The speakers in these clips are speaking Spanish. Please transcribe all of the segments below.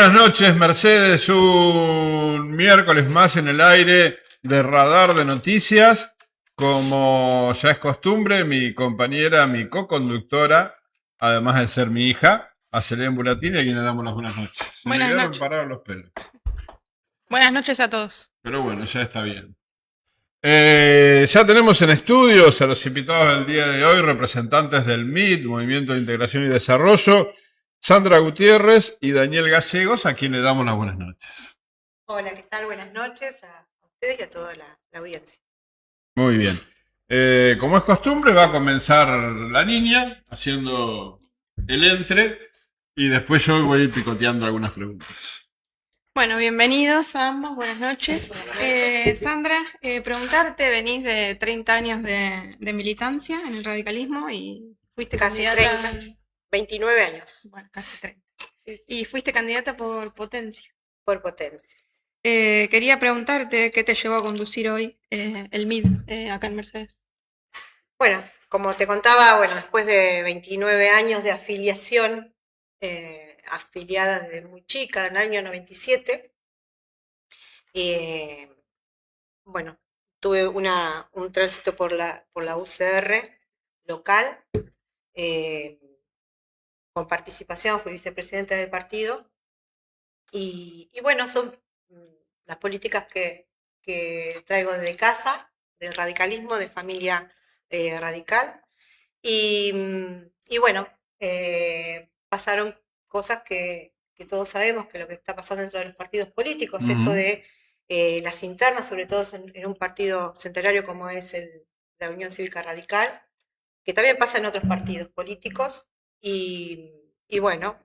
buenas noches, Mercedes. Un miércoles más en el aire de Radar de Noticias. Como ya es costumbre, mi compañera, mi co-conductora, además de ser mi hija, Acelén Buratini, a quien le damos las buenas noches. Se Buenas me quedaron noches. parados los pelos. Buenas noches a todos. Pero bueno, ya está bien. Ya tenemos en estudios a los invitados del día de hoy, representantes del MID, Movimiento de Integración y Desarrollo, Sandra Gutiérrez y Daniel Gallegos, a quien le damos las buenas noches. Hola, ¿qué tal? Buenas noches a ustedes y a toda la audiencia. Muy bien. Como es costumbre, va a comenzar la niña haciendo el entre y después yo voy a ir picoteando algunas preguntas. Bueno, bienvenidos a ambos, buenas noches. Sandra, preguntarte, venís de 30 años de militancia en el radicalismo y fuiste Casi candidata... 30, 29 años. Bueno, casi 30. Sí. Y fuiste candidata por Potencia. Por Potencia. Quería preguntarte qué te llevó a conducir hoy el MID acá en Mercedes. Bueno, como te contaba, después de 29 años de afiliación, afiliada desde muy chica, en el año 97, tuve un tránsito por la UCR local, con participación, fui vicepresidenta del partido, y son las políticas que traigo desde casa, del radicalismo, de familia radical, pasaron cosas que todos sabemos, que lo que está pasando dentro de los partidos políticos, esto de las internas, sobre todo en un partido centenario como es la Unión Cívica Radical, que también pasa en otros partidos políticos, no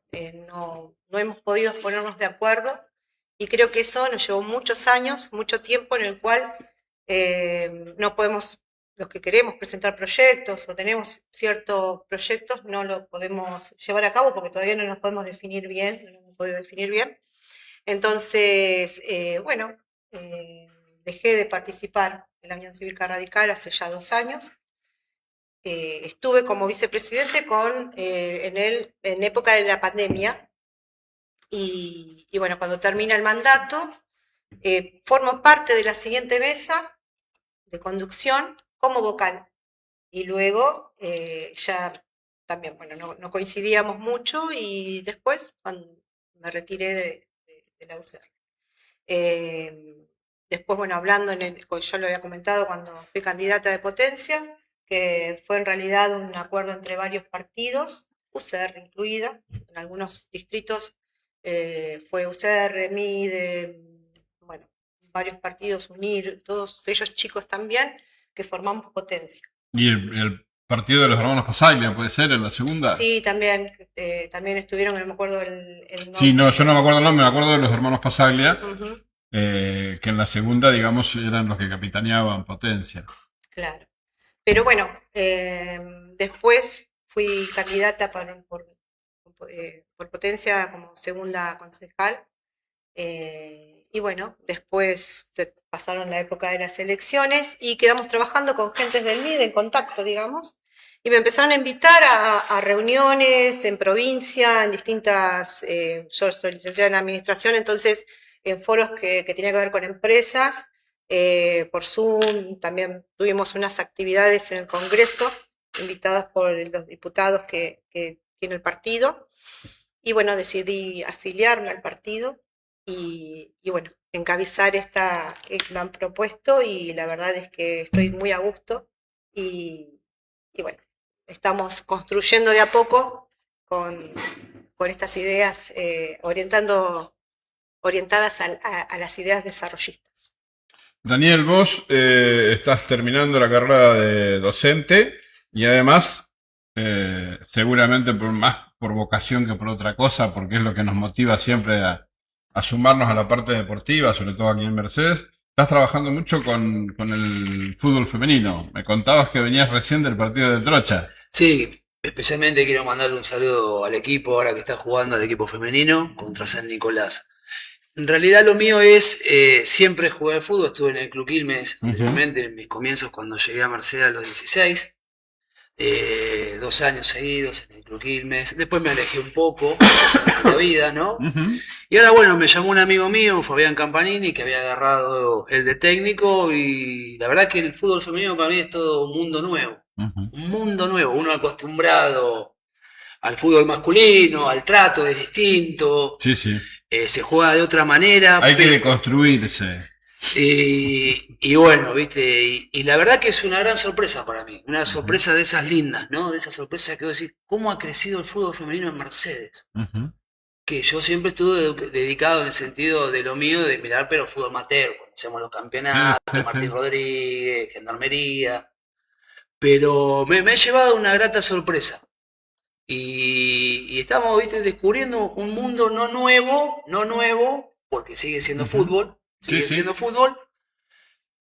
hemos podido ponernos de acuerdo, y creo que eso nos llevó muchos años, mucho tiempo, en el cual no podemos, los que queremos presentar proyectos o tenemos ciertos proyectos, no lo podemos llevar a cabo porque todavía no nos podemos definir bien, no nos hemos podido definir bien. Entonces, dejé de participar en la Unión Cívica Radical hace ya 2 años. Estuve como vicepresidente en época de la pandemia, y cuando termina el mandato, formo parte de la siguiente mesa de conducción como vocal, y luego ya también, no coincidíamos mucho, y después me retiré de la UCR. Después, hablando, yo lo había comentado cuando fui candidata de Potencia, que fue en realidad un acuerdo entre varios partidos, UCR incluida, en algunos distritos fue UCR, MIDE, varios partidos, UNIR, todos ellos chicos también, que formamos Potencia. ¿Y el partido de los hermanos Pasaglia puede ser en la segunda? Sí, también estuvieron, no me acuerdo el nombre. Sí, no, yo no me acuerdo el nombre, me acuerdo de los hermanos Pasaglia, que en la segunda, digamos, eran los que capitaneaban Potencia. Claro. Pero después fui candidata por Potencia como segunda concejal, después pasaron la época de las elecciones y quedamos trabajando con gentes del MID, en contacto, digamos, y me empezaron a invitar a reuniones en provincia, en distintas, yo soy licenciada en administración, entonces en foros que tienen que ver con empresas, por Zoom. También tuvimos unas actividades en el Congreso, invitadas por los diputados que tiene el partido, y decidí afiliarme al partido y encabezar esta que me han propuesto, y la verdad es que estoy muy a gusto, y estamos construyendo de a poco con estas ideas, orientadas a las ideas desarrollistas. Daniel, vos estás terminando la carrera de docente y además, seguramente más por vocación que por otra cosa, porque es lo que nos motiva siempre a sumarnos a la parte deportiva, sobre todo aquí en Mercedes. Estás trabajando mucho con el fútbol femenino. Me contabas que venías recién del partido de Trocha. Sí, especialmente quiero mandarle un saludo al equipo ahora que está jugando, al equipo femenino contra San Nicolás. En realidad lo mío es, siempre jugué al fútbol, estuve en el Club Quilmes anteriormente, en mis comienzos cuando llegué a Mercedes a los 16. 2 años seguidos en el Club Quilmes. Después me alejé un poco, cosas de la vida, ¿no? Ujú. Y ahora, bueno, me llamó un amigo mío, Fabián Campanini, que había agarrado el de técnico, y la verdad que el fútbol femenino para mí es todo un mundo nuevo. Ujú. Un mundo nuevo, uno acostumbrado al fútbol masculino, al trato es distinto, Sí, sí. se juega de otra manera. Hay que pero- deconstruirse. y bueno, viste, y la verdad que es una gran sorpresa para mí, una sorpresa de esas lindas, ¿no? De esas sorpresas que voy a decir, ¿cómo ha crecido el fútbol femenino en Mercedes? Ujú. Que yo siempre estuve dedicado en el sentido de lo mío, de mirar, pero fútbol amateur, cuando hacemos los campeonatos, Sí, sí, Martín sí. Rodríguez, Gendarmería, pero me he llevado una grata sorpresa. Y estamos, viste, descubriendo un mundo no nuevo, porque sigue siendo Ujú. fútbol, Sí, sigue sí. siendo fútbol,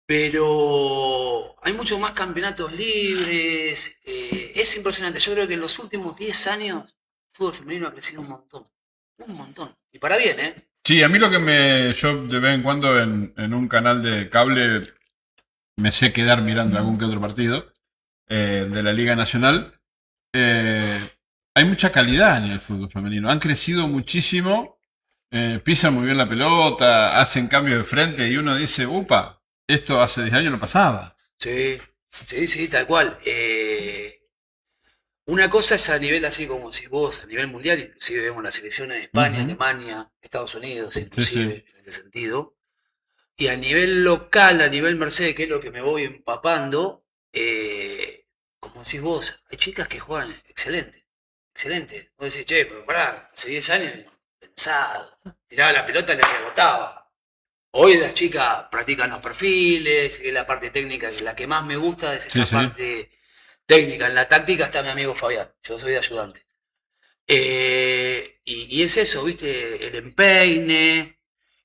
pero hay muchos más campeonatos libres, es impresionante. Yo creo que en los últimos 10 años el fútbol femenino ha crecido un montón, y para bien, ¿eh? Sí, a mí lo que yo de vez en cuando en un canal de cable me sé quedar mirando algún que otro partido de la Liga Nacional. Hay mucha calidad en el fútbol femenino. Han crecido muchísimo, pisan muy bien la pelota, hacen cambios de frente y uno dice, upa, esto hace 10 años no pasaba. Sí, sí, sí, tal cual. Una cosa es a nivel así como si vos, a nivel mundial, inclusive vemos las selecciones de España, Ujú. Alemania, Estados Unidos, Sí, inclusive sí. en ese sentido. Y a nivel local, a nivel Mercedes, que es lo que me voy empapando, como decís vos, hay chicas que juegan excelente, excelente. Vos decís, che, pero pará, hace 10 años, pensado, tiraba la pelota y la rebotaba. Hoy las chicas practican los perfiles, que es la parte técnica, que la que más me gusta es esa Sí, sí. parte técnica. En la táctica está mi amigo Fabián, yo soy de ayudante. Y es eso, ¿viste? El empeine,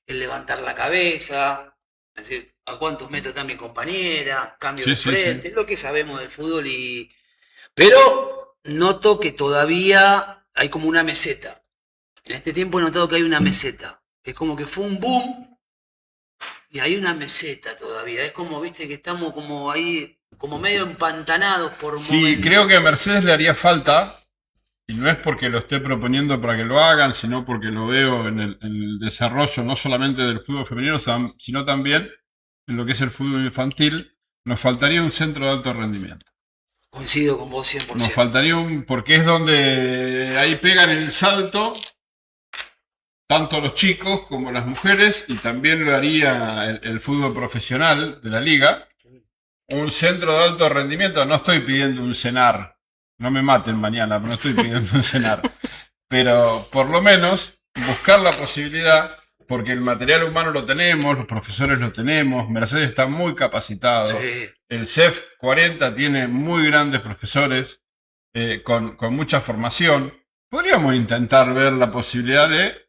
el levantar la cabeza, es decir, a cuántos metros está mi compañera, cambio Sí, de sí, sí. frente, lo que sabemos del fútbol. Pero noto que todavía hay como una meseta. En este tiempo he notado que hay una meseta. Es como que fue un boom y hay una meseta todavía. Es como, viste, que estamos como ahí, como medio empantanados por Sí, momentos. creo que a Mercedes le haría falta, y no es porque lo esté proponiendo para que lo hagan, sino porque lo veo en el desarrollo no solamente del fútbol femenino, sino también en lo que es el fútbol infantil. Nos faltaría un centro de alto rendimiento. Coincido con vos Nos 100%. faltaría porque es donde ahí pegan el salto tanto los chicos como las mujeres, y también lo haría el fútbol profesional de la liga. Un centro de alto rendimiento, no estoy pidiendo un cenar, no me maten mañana, pero no estoy pidiendo un cenar, pero por lo menos buscar la posibilidad, porque el material humano lo tenemos, los profesores lo tenemos, Mercedes está muy capacitado, Sí. el CEF 40 tiene muy grandes profesores con mucha formación. Podríamos intentar ver la posibilidad de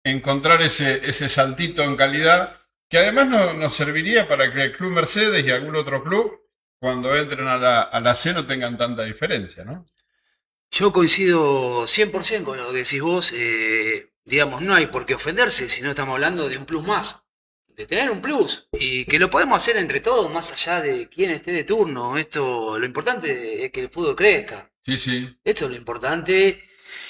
encontrar ese saltito en calidad, que además nos serviría para que el Club Mercedes y algún otro club, cuando entren a la C, no tengan tanta diferencia, ¿no? Yo coincido 100% con lo que decís vos. Digamos, no hay por qué ofenderse si no estamos hablando de un plus más. De tener un plus. Y que lo podemos hacer entre todos, más allá de quién esté de turno. Lo importante es que el fútbol crezca. Sí, sí, Esto es lo importante.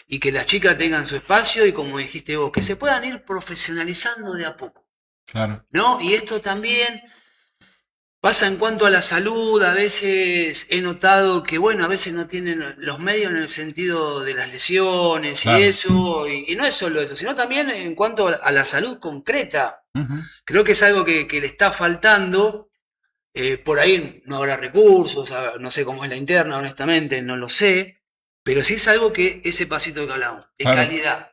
Y que las chicas tengan su espacio y, como dijiste vos, que se puedan ir profesionalizando de a poco, claro. ¿no? Y esto también pasa en cuanto a la salud. A veces he notado que, bueno, a veces no tienen los medios en el sentido de las lesiones y Claro. eso. Y no es solo eso, sino también en cuanto a la salud concreta. Ujú. Creo que es algo que le está faltando. Por ahí no habrá recursos, no sé cómo es la interna, honestamente, no lo sé. Pero sí es algo que ese pasito que hablamos, de Claro. calidad.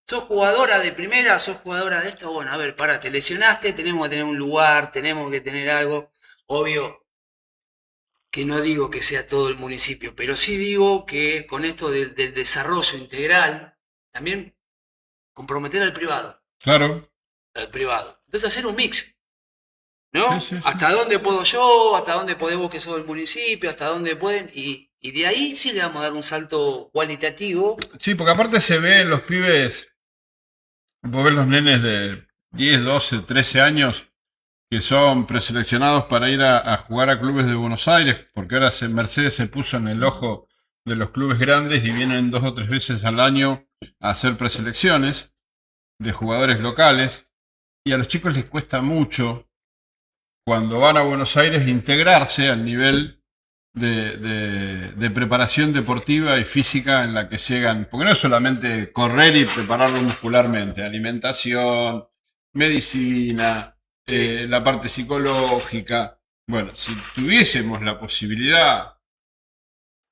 ¿Sos jugadora de primera? ¿Sos jugadora de esto? Bueno, a ver, pará, te lesionaste, tenemos que tener un lugar, tenemos que tener algo. Obvio que no digo que sea todo el municipio, pero sí digo que con esto del desarrollo integral, también comprometer al privado, Claro. Entonces hacer un mix, ¿no? Sí, sí, sí. ¿Hasta dónde puedo yo? ¿Hasta dónde podés vos que sos del municipio? ¿Hasta dónde pueden? Y de ahí sí le vamos a dar un salto cualitativo. Sí, porque aparte se ve en los pibes, vos ves los nenes de 10, 12, 13 años, que son preseleccionados para ir a jugar a clubes de Buenos Aires, porque ahora Mercedes se puso en el ojo de los clubes grandes y vienen 2 o 3 veces al año a hacer preselecciones de jugadores locales. Y a los chicos les cuesta mucho, cuando van a Buenos Aires, integrarse al nivel de preparación deportiva y física en la que llegan, porque no es solamente correr y prepararlo muscularmente, alimentación, medicina, la parte psicológica. Bueno, si tuviésemos la posibilidad,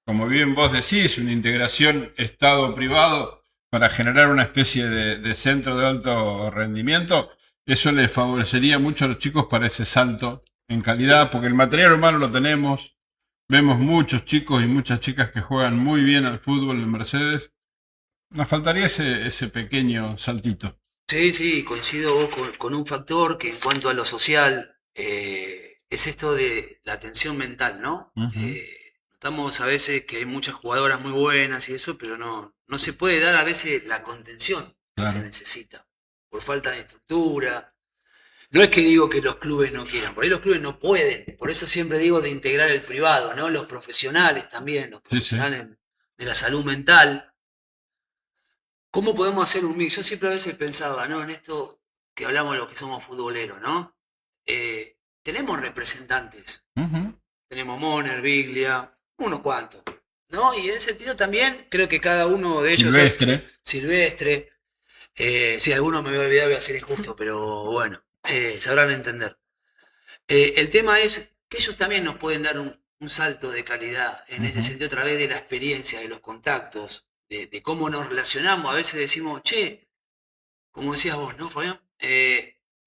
como bien vos decís, una integración Estado-privado para generar una especie de centro de alto rendimiento, eso les favorecería mucho a los chicos para ese salto en calidad, porque el material humano lo tenemos. Vemos muchos chicos y muchas chicas que juegan muy bien al fútbol en Mercedes. Nos faltaría ese pequeño saltito. Sí, sí, coincido vos con un factor que en cuanto a lo social es esto de la tensión mental, ¿no? Ujú. Notamos a veces que hay muchas jugadoras muy buenas y eso, pero no se puede dar a veces la contención que se Claro. necesita por falta de estructura. No es que digo que los clubes no quieran, por ahí los clubes no pueden, por eso siempre digo de integrar el privado, ¿no? Los profesionales también, los Sí, sí. profesionales de la salud mental. ¿Cómo podemos hacer un mix? Yo siempre a veces pensaba, ¿no? En esto que hablamos de los que somos futboleros, ¿no? Tenemos representantes, Ujú. tenemos Moner, Biglia, unos cuantos, ¿no? Y en ese sentido también creo que cada uno de ellos es Silvestre. Silvestre. Si alguno me voy a olvidar voy a ser injusto, pero bueno, sabrán entender. El tema es que ellos también nos pueden dar un salto de calidad en ese Ujú. sentido a través de la experiencia, de los contactos, de cómo nos relacionamos. A veces decimos, che, como decías vos, ¿no, Fabián?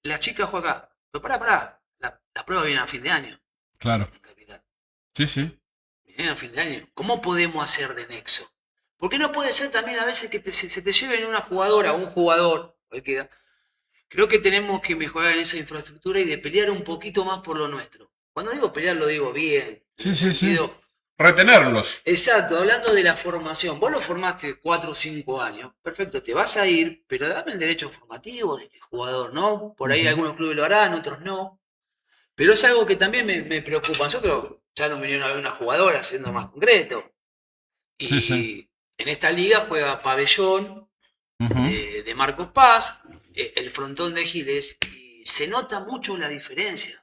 La chica juega acá, pero pará, la prueba viene a fin de año Claro. en Capital. Sí, sí. Viene a fin de año. ¿Cómo podemos hacer de nexo? Porque no puede ser también a veces que se te lleven una jugadora o un jugador, cualquiera. Creo que tenemos que mejorar en esa infraestructura y de pelear un poquito más por lo nuestro. Cuando digo pelear lo digo bien, en Sí, el sí, sí. sentido. Retenerlos. Exacto, hablando de la formación. Vos lo formaste 4 o 5 años. Perfecto, te vas a ir, pero dame el derecho formativo de este jugador, ¿no? Por ahí Ujú. algunos clubes lo harán, otros no. Pero es algo que también me preocupa. Nosotros ya nos vinieron a ver una jugadora, siendo más concreto. Sí, sí. Y en esta liga juega Pabellón, Ujú. de Marcos Paz, el frontón de Giles, y se nota mucho la diferencia.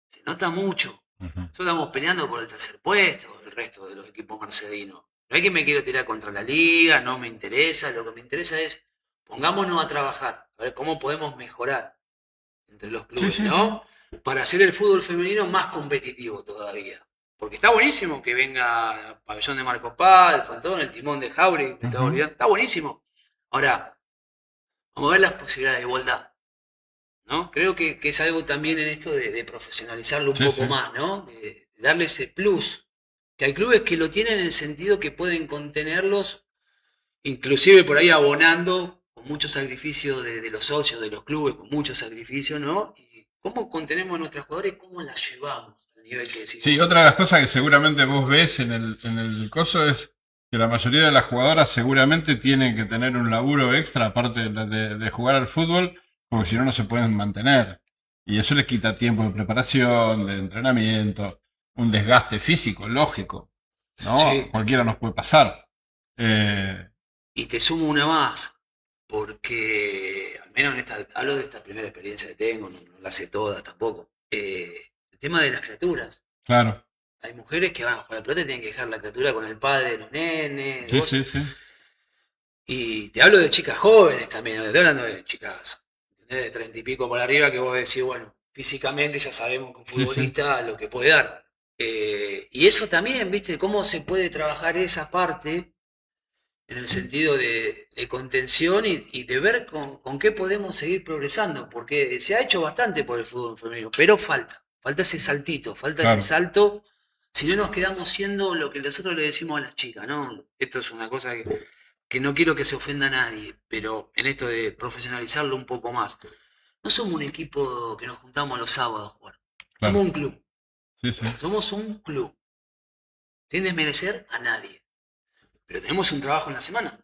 Se nota mucho. Ujú. Nosotros estamos peleando por el tercer puesto, el resto de los equipos mercedinos. No es que me quiero tirar contra la liga, no me interesa. Lo que me interesa es pongámonos a trabajar, a ver cómo podemos mejorar entre los Sí, clubes, sí, sí. ¿no? Para hacer el fútbol femenino más competitivo todavía. Porque está buenísimo que venga Pabellón de Marcos Paz, el Frontón, el Timón de Jauregui, me estaba Ujú. olvidando. Está buenísimo. Ahora, vamos a ver las posibilidades de igualdad, ¿no? Creo que es algo también en esto de profesionalizarlo un Sí, poco sí. más, ¿no? De darle ese plus. Que hay clubes que lo tienen en el sentido que pueden contenerlos, inclusive por ahí abonando con mucho sacrificio de los socios, de los clubes, con mucho sacrificio, ¿no? Y cómo contenemos a nuestros jugadores, cómo las llevamos al nivel que decís Sí, vos. otra de las cosas que seguramente vos ves en el coso es que la mayoría de las jugadoras seguramente tienen que tener un laburo extra aparte de jugar al fútbol, porque si no, no se pueden mantener. Y eso les quita tiempo de preparación, de entrenamiento, un desgaste físico, lógico, ¿no? Sí, Cualquiera nos puede pasar. Eh, y te sumo una más, porque al menos en esta, hablo de esta primera experiencia que tengo, no la sé toda tampoco. El tema de las criaturas. claro, Hay mujeres que van a jugar a la pelota y tienen que dejar la criatura con el padre de los nenes. sí, sí, sí, Y te hablo de chicas jóvenes también, no te estoy hablando de chicas, ¿entendés? De 30 y pico por arriba que vos decís, bueno, físicamente ya sabemos que un sí, sí, futbolista lo que puede dar. Y eso también, ¿viste? Cómo se puede trabajar esa parte en el sentido de contención y de ver con qué podemos seguir progresando, porque se ha hecho bastante por el fútbol femenino, pero falta ese saltito, falta ese claro, salto, si no nos quedamos siendo lo que nosotros le decimos a las chicas, ¿no? Esto es una cosa que no quiero que se ofenda a nadie, pero en esto de profesionalizarlo un poco más, no somos un equipo que nos juntamos los sábados a jugar, somos claro, un club, sí, sí, somos un club, sin desmerecer a nadie, pero tenemos un trabajo en la semana.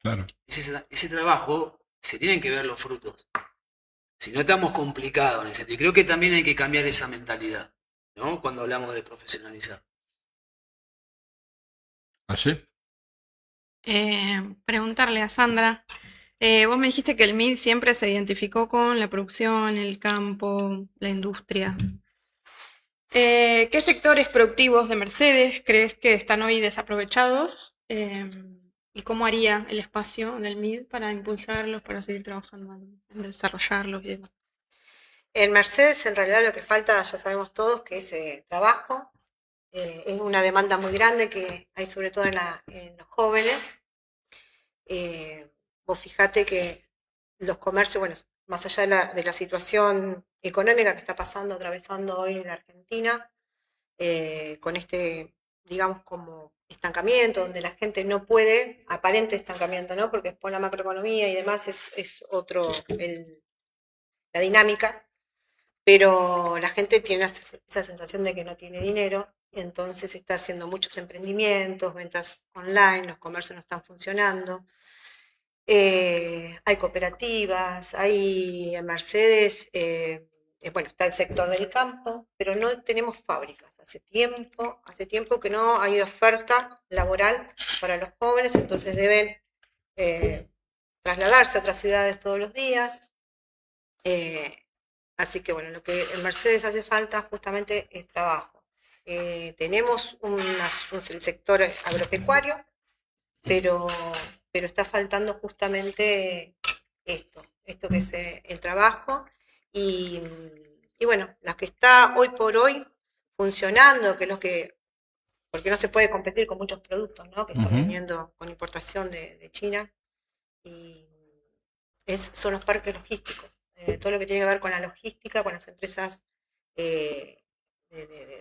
claro. Ese trabajo se tienen que ver los frutos. Si no estamos complicados en ese sentido. Creo que también hay que cambiar esa mentalidad, ¿no? Cuando hablamos de profesionalizar. ¿Así? Preguntarle a Sandra, vos me dijiste que el MID siempre se identificó con la producción, el campo, la industria. ¿Qué sectores productivos de Mercedes crees que están hoy desaprovechados? ¿Y cómo haría el espacio del MID para impulsarlos, para seguir trabajando en desarrollarlos y demás? En Mercedes, en realidad, lo que falta, ya sabemos todos, que es trabajo. Es una demanda muy grande que hay, sobre todo en los jóvenes. Vos fijate que los comercios, bueno, más allá de la situación económica que está atravesando hoy en la Argentina, con este, digamos, como estancamiento, donde la gente no puede, aparente estancamiento, ¿no? Porque después la macroeconomía y demás es otro, la dinámica, pero la gente tiene esa sensación de que no tiene dinero, entonces está haciendo muchos emprendimientos, ventas online, los comercios no están funcionando. Hay cooperativas, hay en Mercedes, bueno, está el sector del campo, pero no tenemos fábricas. Hace tiempo que no hay oferta laboral para los jóvenes, entonces deben trasladarse a otras ciudades todos los días. Así que bueno, lo que en Mercedes hace falta justamente es trabajo. Tenemos el sector agropecuario, pero está faltando justamente esto que es el trabajo. Y bueno, las que está hoy por hoy funcionando, que es lo que, porque no se puede competir con muchos productos, ¿no? Que están viniendo con importación de China, y son los parques logísticos. Todo lo que tiene que ver con la logística, con las empresas de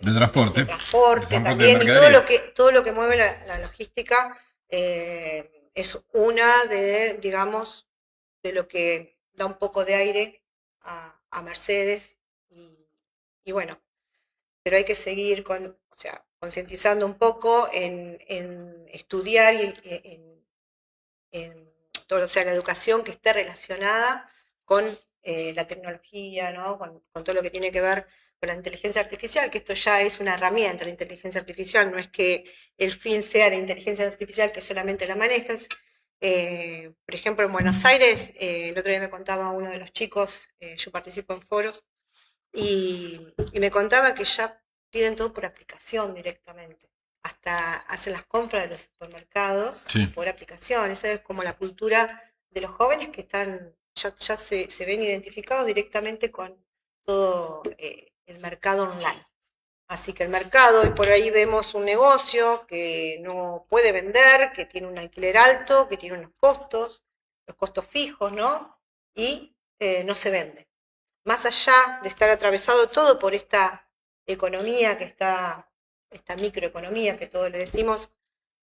transporte. De transporte también, y todo lo que mueve la logística es una de, digamos, de lo que da un poco de aire a Mercedes, y bueno, pero hay que seguir concientizando un poco en estudiar y en todo, la educación que esté relacionada con la tecnología, ¿no? Con todo lo que tiene que ver con la inteligencia artificial, que esto ya es una herramienta, la inteligencia artificial, no es que el fin sea la inteligencia artificial que solamente la manejes. Por ejemplo, en Buenos Aires, el otro día me contaba uno de los chicos, yo participo en foros, y me contaba que ya piden todo por aplicación directamente. Hasta hacen las compras de los supermercados por aplicación. Esa es como la cultura de los jóvenes que están ya se ven identificados directamente con todo el mercado online. Así que el mercado, y por ahí vemos un negocio que no puede vender, que tiene un alquiler alto, que tiene unos costos, los costos fijos, ¿no? Y no se vende. Más allá de estar atravesado todo por esta economía esta microeconomía que todos le decimos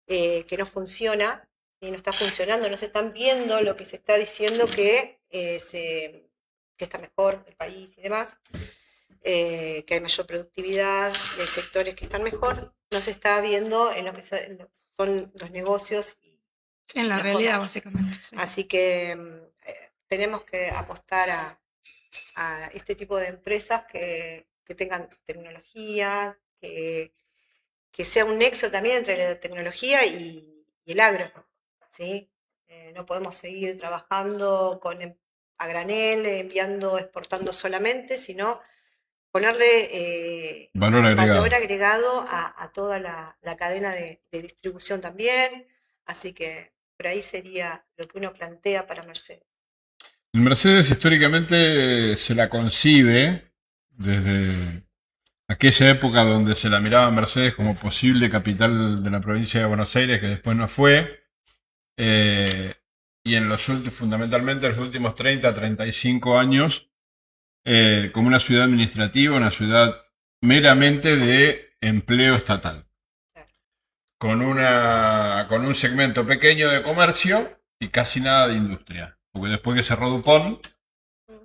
que no funciona, y no está funcionando, no se están viendo lo que se está diciendo que está mejor el país y demás, que hay mayor productividad, hay sectores que están mejor, no se está viendo en lo que son los negocios. En la realidad, básicamente. Sí. Así que tenemos que apostar a este tipo de empresas que tengan tecnología, que sea un nexo también entre la tecnología y el agro, ¿sí? No podemos seguir trabajando a granel, exportando solamente, sino ponerle valor agregado a toda la cadena de distribución también. Así que por ahí sería lo que uno plantea para Mercedes. En Mercedes históricamente se la concibe desde aquella época donde se la miraba a Mercedes como posible capital de la provincia de Buenos Aires, que después no fue, y fundamentalmente en los últimos 30, 35 años, como una ciudad administrativa, una ciudad meramente de empleo estatal, con un segmento pequeño de comercio y casi nada de industria, porque después que cerró DuPont,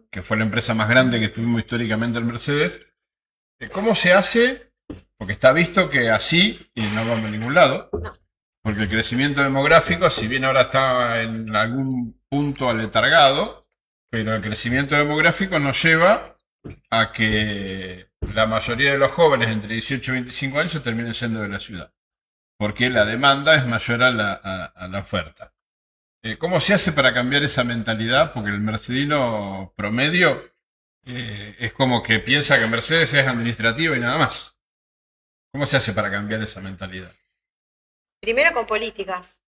que fue la empresa más grande que tuvimos históricamente en Mercedes, ¿cómo se hace? Porque está visto que así y no vamos a ningún lado. No. Porque el crecimiento demográfico, si bien ahora está en algún punto aletargado, pero el crecimiento demográfico nos lleva a que la mayoría de los jóvenes entre 18 y 25 años terminen siendo de la ciudad, porque la demanda es mayor a la oferta. ¿Cómo se hace para cambiar esa mentalidad? Porque el mercedino promedio es como que piensa que Mercedes es administrativa y nada más. ¿Cómo se hace para cambiar esa mentalidad? Primero con políticas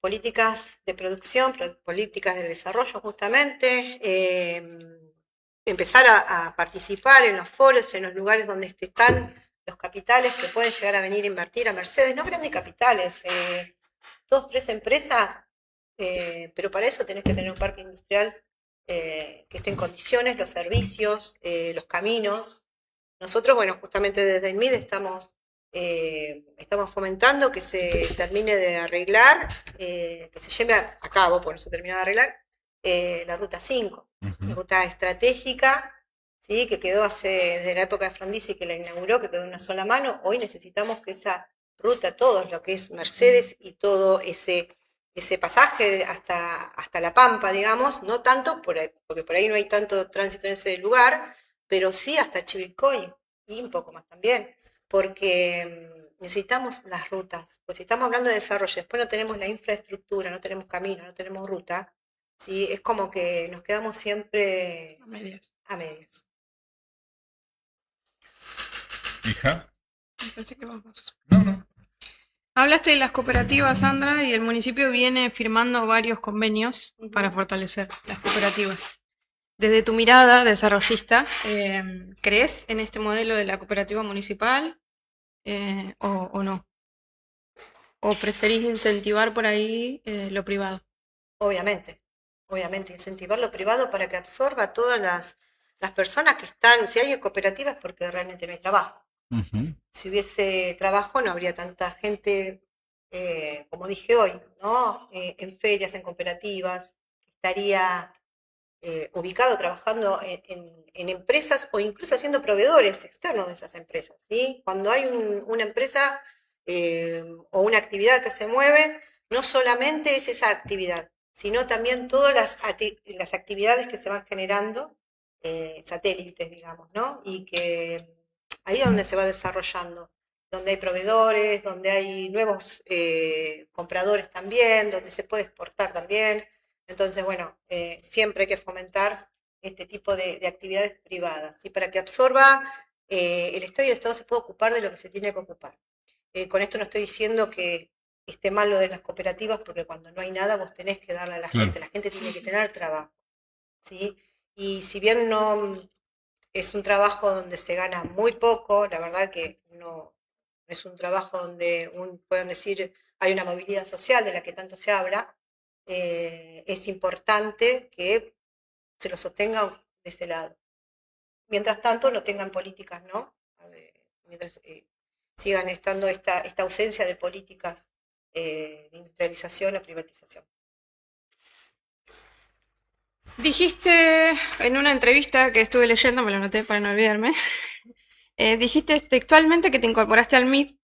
de producción, políticas de desarrollo justamente, empezar a participar en los foros, en los lugares donde están los capitales que pueden llegar a venir a invertir a Mercedes, no grandes capitales, 2, 3 empresas, pero para eso tenés que tener un parque industrial que esté en condiciones, los servicios, los caminos. Nosotros, bueno, justamente desde el MID estamos fomentando que se termine de arreglar, que se lleve a cabo, por eso termina de arreglar, la Ruta 5, la ruta estratégica, ¿sí? Que quedó desde la época de Frondizi, que la inauguró, que quedó en una sola mano. Hoy necesitamos que esa ruta, todo lo que es Mercedes y todo ese pasaje hasta La Pampa, digamos, no tanto, porque por ahí no hay tanto tránsito en ese lugar, pero sí hasta Chivilcoy y un poco más también, porque necesitamos las rutas, pues si estamos hablando de desarrollo, después no tenemos la infraestructura, no tenemos camino, no tenemos ruta, ¿sí? Es como que nos quedamos siempre A medias. ¿Hija? Me parece que vamos. No. Hablaste de las cooperativas, Sandra, y el municipio viene firmando varios convenios Ujú. para fortalecer las cooperativas. Desde tu mirada desarrollista, ¿crees en este modelo de la cooperativa municipal o no? ¿O preferís incentivar por ahí lo privado? Obviamente, incentivar lo privado para que absorba a todas las personas que están, si hay cooperativas es porque realmente no hay trabajo. Ujú. Si hubiese trabajo no habría tanta gente, como dije hoy, ¿no? En ferias, en cooperativas, estaría ubicado trabajando en empresas o incluso siendo proveedores externos de esas empresas, ¿sí? Cuando hay una empresa o una actividad que se mueve, no solamente es esa actividad, sino también todas las actividades que se van generando, satélites, digamos, ¿no? Y que ahí es donde se va desarrollando, donde hay proveedores, donde hay nuevos compradores también, donde se puede exportar también. Entonces, bueno, siempre hay que fomentar este tipo de actividades privadas, ¿sí? Para que absorba el Estado, y el Estado se pueda ocupar de lo que se tiene que ocupar. Con esto no estoy diciendo que esté mal lo de las cooperativas, porque cuando no hay nada vos tenés que darle a la Claro. gente tiene que tener trabajo, ¿sí? Y si bien no es un trabajo donde se gana muy poco, la verdad que no es un trabajo donde pueden decir hay una movilidad social de la que tanto se habla, es importante que se lo sostengan de ese lado. Mientras tanto, no tengan políticas, ¿no? Mientras sigan estando esta ausencia de políticas de industrialización o privatización. Dijiste en una entrevista que estuve leyendo, me lo anoté para no olvidarme, dijiste textualmente que te incorporaste al MID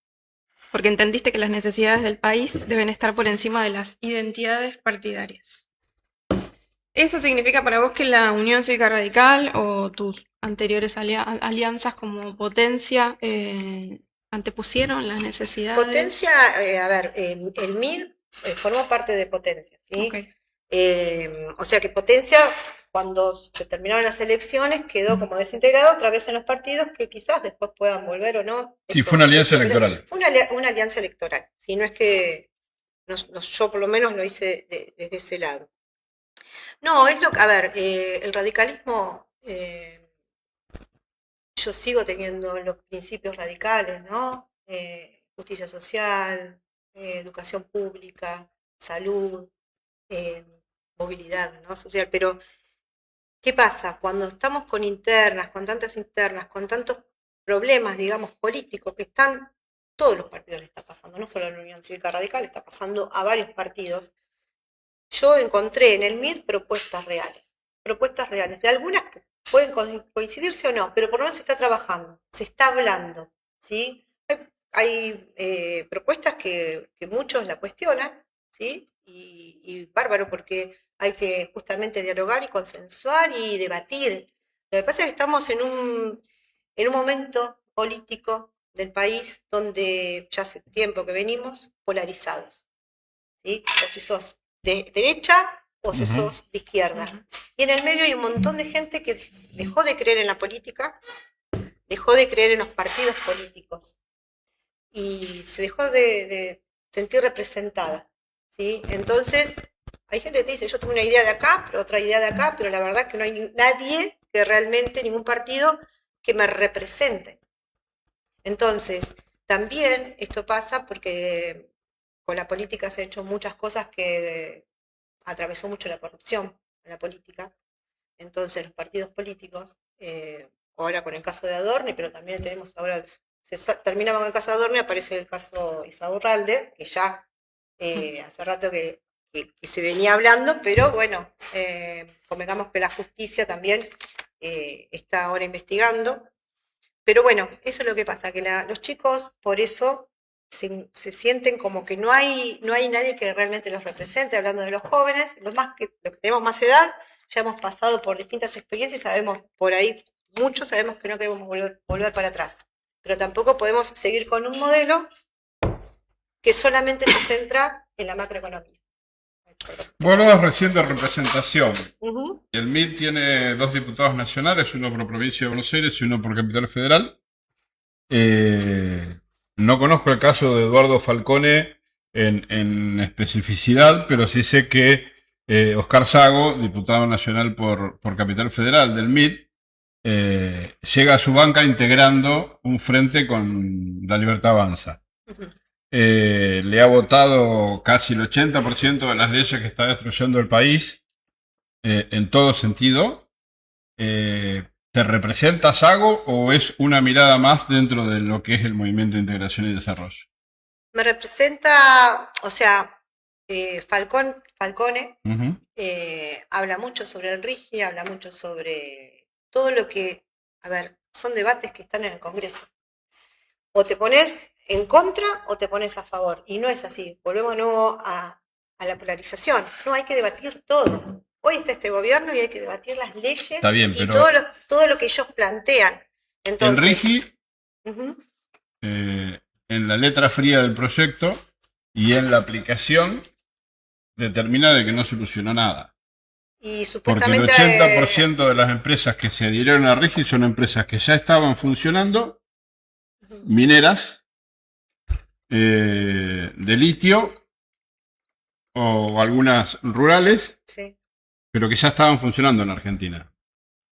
porque entendiste que las necesidades del país deben estar por encima de las identidades partidarias. ¿Eso significa para vos que la Unión Cívica Radical o tus anteriores alianzas como Potencia antepusieron las necesidades? Potencia, a ver, el MID formó parte de Potencia, ¿sí? Okay. O sea que Potencia, cuando se terminaron las elecciones, quedó como desintegrado otra vez en los partidos que quizás después puedan volver o no. Sí, fue una alianza electoral. Fue una alianza electoral, ¿sí? No es que yo por lo menos lo hice desde ese lado. No, es lo que, a ver, el radicalismo, yo sigo teniendo los principios radicales, ¿no? Justicia social, educación pública, salud, movilidad, ¿no? Social, pero ¿qué pasa? Cuando estamos con internas, con tantos problemas, digamos, políticos que están, todos los partidos le está pasando, no solo a la Unión Cívica Radical, está pasando a varios partidos. Yo encontré en el MID propuestas reales, de algunas que pueden coincidirse o no, pero por lo menos se está trabajando, se está hablando, ¿sí? Hay propuestas que muchos la cuestionan, ¿sí? y bárbaro, porque hay que justamente dialogar y consensuar y debatir. Lo que pasa es que estamos en un momento político del país donde ya hace tiempo que venimos polarizados, ¿sí? O si sos de derecha o si sos de izquierda. Y en el medio hay un montón de gente que dejó de creer en la política, dejó de creer en los partidos políticos y se dejó de sentir representada, ¿sí? Entonces, hay gente que te dice, yo tengo una idea de acá, pero otra idea de acá, pero la verdad es que no hay nadie que realmente, ningún partido, que me represente. Entonces, también esto pasa porque con la política se han hecho muchas cosas que atravesó mucho la corrupción en la política. Entonces, los partidos políticos, ahora con el caso de Adorni, pero también tenemos ahora, terminaba con el caso de Adorni, aparece el caso Isaurralde, que ya hace rato que se venía hablando, pero bueno, convengamos que la justicia también está ahora investigando. Pero bueno, eso es lo que pasa, que los chicos por eso se sienten como que no hay nadie que realmente los represente, hablando de los jóvenes, los que tenemos más edad, ya hemos pasado por distintas experiencias y sabemos por ahí, muchos sabemos que no queremos volver para atrás, pero tampoco podemos seguir con un modelo que solamente se centra en la macroeconomía. Vos hablabas recién de representación. Ujú. El MID tiene 2 diputados nacionales, uno por provincia de Buenos Aires y uno por Capital Federal. No conozco el caso de Eduardo Falcone en especificidad, pero sí sé que Oscar Sago, diputado nacional por Capital Federal del MID, llega a su banca integrando un frente con La Libertad Avanza. Ujú. Le ha votado casi el 80% de las leyes que está destruyendo el país, en todo sentido. ¿Te representa Sago o es una mirada más dentro de lo que es el Movimiento de Integración y Desarrollo? Me representa, o sea, Falcone Ujú. habla mucho sobre el RIGI, habla mucho sobre todo lo que, a ver, son debates que están en el Congreso. O te pones en contra o te pones a favor. Y no es así. Volvemos de nuevo a la polarización. No, hay que debatir todo. Hoy está este gobierno y hay que debatir las leyes Está bien, y pero todo lo que ellos plantean. el Entonces, RIGI, ujú, en la letra fría del proyecto y en la aplicación, determina de que no solucionó nada. y Porque el supuestamente 80% de las empresas que se adhirieron a RIGI son empresas que ya estaban funcionando, mineras, de litio o algunas rurales, sí. pero que ya estaban funcionando en Argentina.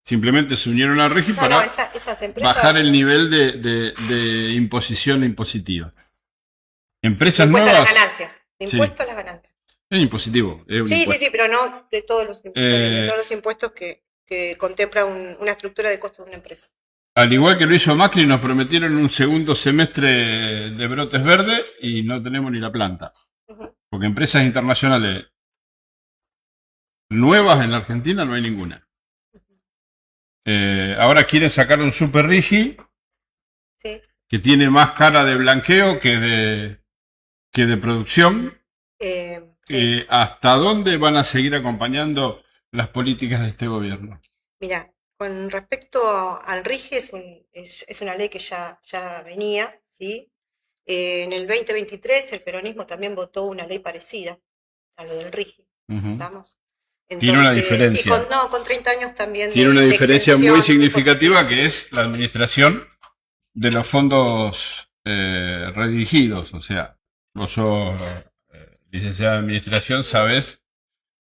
Simplemente se unieron a RIGI No, para esas empresas bajar el nivel de imposición impositiva. Empresas impuesto a nuevas. las ganancias. Sí. Impuesto a las ganancias. Es impositivo. Es un Sí, impuesto. sí, pero no de todos los impuestos que contempla una estructura de costos de una empresa. Al igual que lo hizo Macri, nos prometieron un segundo semestre de brotes verdes y no tenemos ni la planta. Ujú. Porque empresas internacionales nuevas en la Argentina no hay ninguna. Ahora quieren sacar un super RIGI Sí. que tiene más cara de blanqueo que de producción. Sí. ¿Hasta dónde van a seguir acompañando las políticas de este gobierno? Mira, con respecto al RIGI, es una ley que ya venía, ¿sí? En el 2023 el peronismo también votó una ley parecida a lo del RIGI, Ujú. ¿estamos? Tiene una Entonces, diferencia. y con 30 años también Tiene una de diferencia exención muy significativa impositiva. que es la administración de los fondos redirigidos. O sea, vos sos licenciada en administración, sabés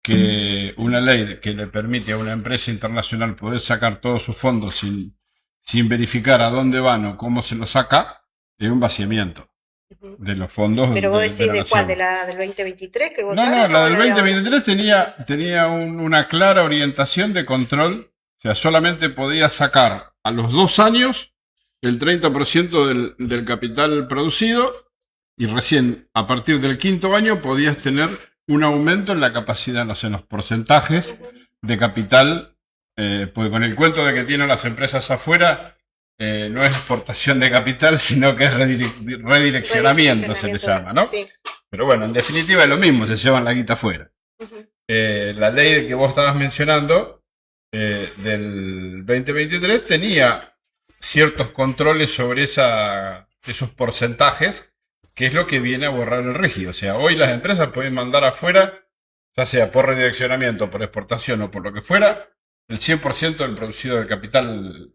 que una ley que le permite a una empresa internacional poder sacar todos sus fondos sin verificar a dónde van o cómo se los saca, es un vaciamiento Ujú. de los fondos Pero vos de decís la de cuál, de nación. la del 2023 que No, votaron. no, la o del de ahora? 2023 tenía una clara orientación de control. O sea, solamente podía sacar a los 2 años el 30% del capital producido y recién a partir del 5.º año podías tener un aumento en la capacidad, no sé, en los porcentajes Ujú. de capital, porque con el cuento de que tienen las empresas afuera, no es exportación de capital, sino que es redireccionamiento, se le llama, ¿no? Sí. Pero bueno, en definitiva es lo mismo, se llevan la guita afuera. Ujú. La ley que vos estabas mencionando del 2023 tenía ciertos controles sobre esos porcentajes, que es lo que viene a borrar el RIGI. O sea, hoy las empresas pueden mandar afuera, ya sea por redireccionamiento, por exportación o por lo que fuera, el 100% del producido del capital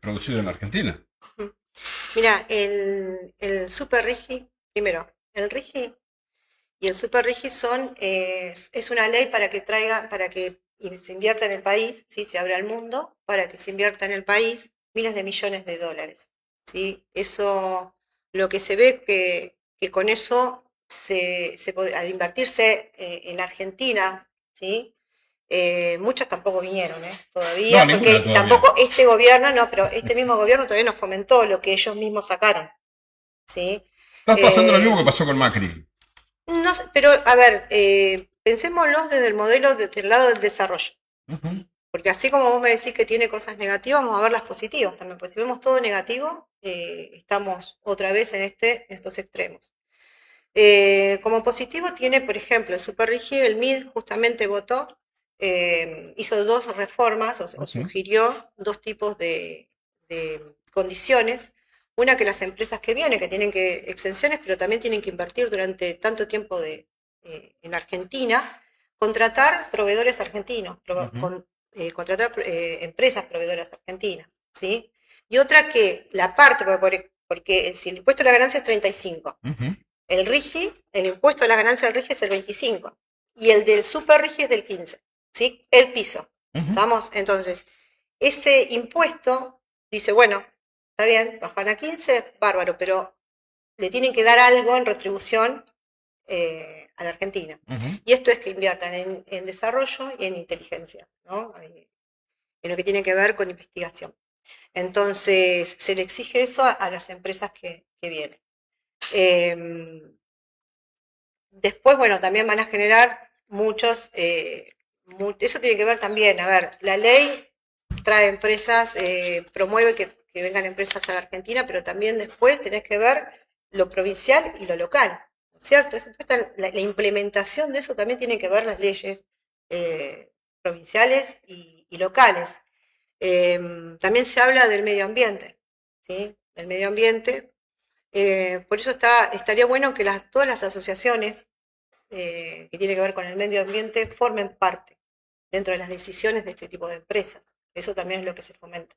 producido en Argentina. Mira, el Super Rigi, primero, el Rigi y el Super Rigi es una ley para que se invierta en el país, ¿sí? Se abre al mundo, para que se invierta en el país miles de millones de dólares, ¿sí? Eso, lo que se ve que con eso, al invertirse en Argentina, ¿sí? Muchas tampoco vinieron, No, todavía, ninguna porque todavía. tampoco este gobierno, no, pero este mismo gobierno todavía no fomentó lo que ellos mismos sacaron, ¿sí? Está pasando lo mismo Eh, que pasó con Macri. no sé, pero a ver, pensémoslo desde el modelo, desde el lado del desarrollo. Ujú. Porque así como vos me decís que tiene cosas negativas, vamos a ver las positivas también. Porque si vemos todo negativo, estamos otra vez en estos extremos. Como positivo tiene, por ejemplo, el Super Rígido, el MID justamente votó, hizo dos reformas o sugirió dos tipos de condiciones. Una, que las empresas que vienen, que tienen exenciones, pero también tienen que invertir durante tanto tiempo en Argentina, contratar proveedores argentinos, contratar empresas proveedoras argentinas, ¿sí? Y otra, que la parte, porque si el impuesto a la ganancia es 35, el RIGI, el impuesto a las ganancias del RIGI es el 25 y el del Super RIGI es del 15, ¿sí? El piso. ¿Estamos? Entonces, ese impuesto dice, bueno, está bien, bajan a 15, bárbaro, pero le tienen que dar algo en retribución a la Argentina. Y esto es que inviertan en desarrollo y en inteligencia, ¿no? En lo que tiene que ver con investigación. Entonces, se le exige eso a las empresas que vienen. Después, bueno, también van a generar muchos, eso tiene que ver también, a ver, la ley trae empresas, promueve que vengan empresas a la Argentina, pero también después tenés que ver lo provincial y lo local, ¿cierto? La implementación de eso también tiene que ver las leyes provinciales y locales. También se habla del medio ambiente, ¿sí? El medio ambiente. Por eso estaría bueno que todas las asociaciones que tienen que ver con el medio ambiente formen parte dentro de las decisiones de este tipo de empresas. Eso también es lo que se fomenta.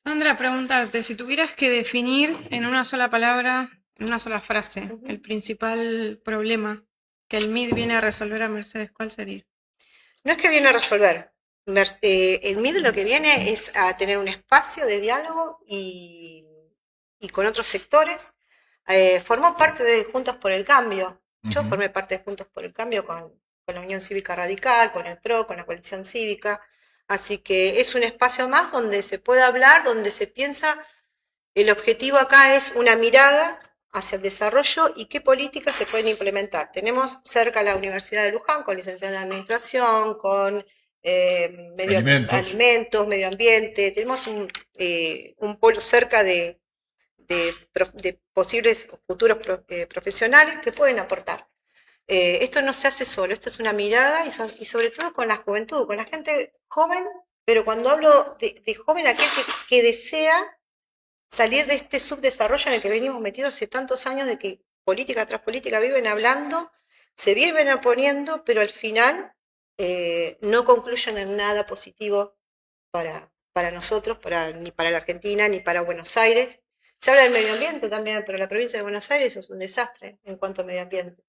Sandra, preguntarte, si tuvieras que definir en una sola palabra, en una sola frase, el principal problema que el MID viene a resolver a Mercedes, ¿cuál sería? No es que viene a resolver. El MID lo que viene es a tener un espacio de diálogo y con otros sectores. Formó parte de Juntos por el Cambio. Yo formé parte de Juntos por el Cambio con la Unión Cívica Radical, con el PRO, con la coalición cívica. Así que es un espacio más donde se puede hablar, donde se piensa. El objetivo acá es una mirada hacia el desarrollo y qué políticas se pueden implementar. Tenemos cerca la Universidad de Luján, con licenciada en Administración, con alimentos, medio ambiente. Tenemos un polo cerca de posibles futuros profesionales que pueden aportar. Esto no se hace solo, esto es una mirada y sobre todo con la juventud, con la gente joven, pero cuando hablo de joven, aquel que desea salir de este subdesarrollo en el que venimos metidos hace tantos años, de que política tras política viven hablando, se viven oponiendo, pero al final no concluyen en nada positivo para nosotros, ni para la Argentina, ni para Buenos Aires. Se habla del medio ambiente también, pero la provincia de Buenos Aires es un desastre en cuanto a medio ambiente.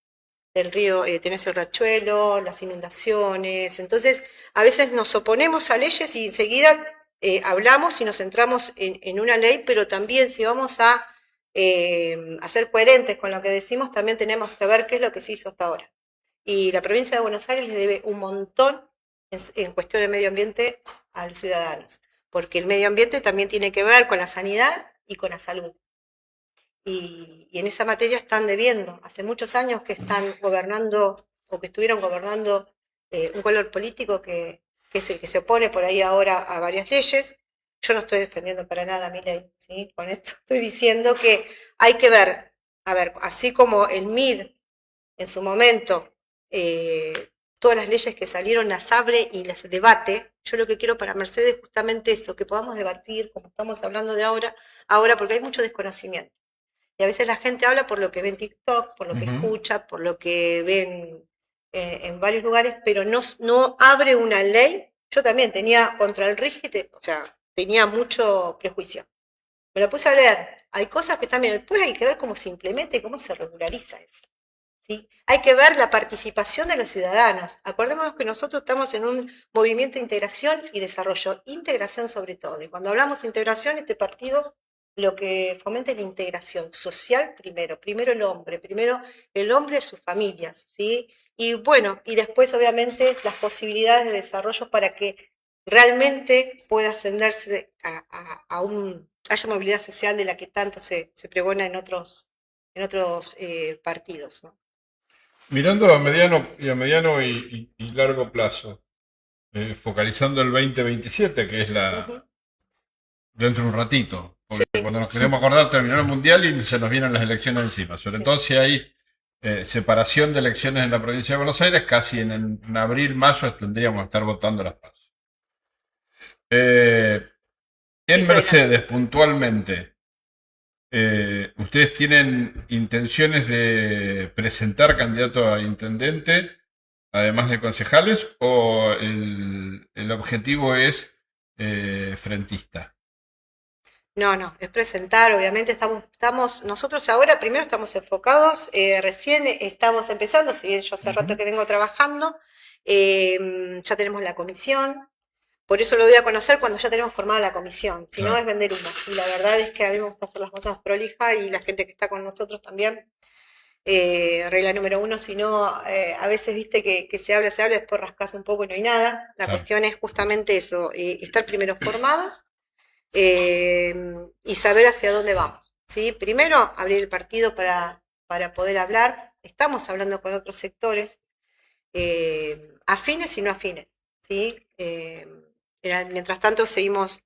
El río, tenés el riachuelo, las inundaciones. Entonces, a veces nos oponemos a leyes y enseguida hablamos y nos centramos en una ley, pero también si vamos a ser coherentes con lo que decimos, también tenemos que ver qué es lo que se hizo hasta ahora. Y la provincia de Buenos Aires le debe un montón en cuestión de medio ambiente a los ciudadanos, porque el medio ambiente también tiene que ver con la sanidad y con la salud. Y en esa materia están debiendo. Hace muchos años que están gobernando o que estuvieron gobernando un color político que que es el que se opone por ahí ahora a varias leyes. Yo no estoy defendiendo para nada mi ley, ¿sí? Con esto estoy diciendo que hay que ver, a ver, así como el MID en su momento, todas las leyes que salieron las abre y las debate, yo lo que quiero para Mercedes es justamente eso, que podamos debatir, como estamos hablando de ahora porque hay mucho desconocimiento. Y a veces la gente habla por lo que ve en TikTok, por lo que escucha, por lo que ven en varios lugares, pero no abre una ley. Yo también tenía contra el RIGI, o sea, tenía mucho prejuicio. Me lo puse a leer. Hay cosas que también, después hay que ver cómo se implementa y cómo se regulariza eso. ¿Sí? Hay que ver la participación de los ciudadanos. Acordémonos que nosotros estamos en un movimiento de integración y desarrollo. Integración sobre todo. Y cuando hablamos de integración, este partido lo que fomenta es la integración social primero. Primero el hombre y sus familias. ¿Sí? Y bueno, y después obviamente las posibilidades de desarrollo para que realmente pueda ascenderse haya movilidad social de la que tanto se pregona en otros partidos, ¿no? Mirando a mediano y largo plazo, focalizando el 2027, que es dentro de un ratito, porque cuando nos queremos acordar terminó el Mundial y se nos vienen las elecciones encima, sobre todo si hay separación de elecciones en la provincia de Buenos Aires, casi en abril, mayo tendríamos que estar votando las PASO. En Mercedes, puntualmente, ¿ustedes tienen intenciones de presentar candidato a intendente, además de concejales, o el objetivo es frentista? No, es presentar, obviamente nosotros ahora primero estamos enfocados, recién estamos empezando, si bien yo hace rato que vengo trabajando, ya tenemos la comisión. Por eso lo doy a conocer cuando ya tenemos formada la comisión, si no es vender humo. Y la verdad es que a mí me gusta hacer las cosas prolijas y la gente que está con nosotros también. Regla número 1, si no, a veces viste que se habla, después rascas un poco y no hay nada. La cuestión es justamente eso, estar primero formados y saber hacia dónde vamos. ¿Sí? Primero, abrir el partido para poder hablar. Estamos hablando con otros sectores, afines y no afines. ¿Sí? Mientras tanto seguimos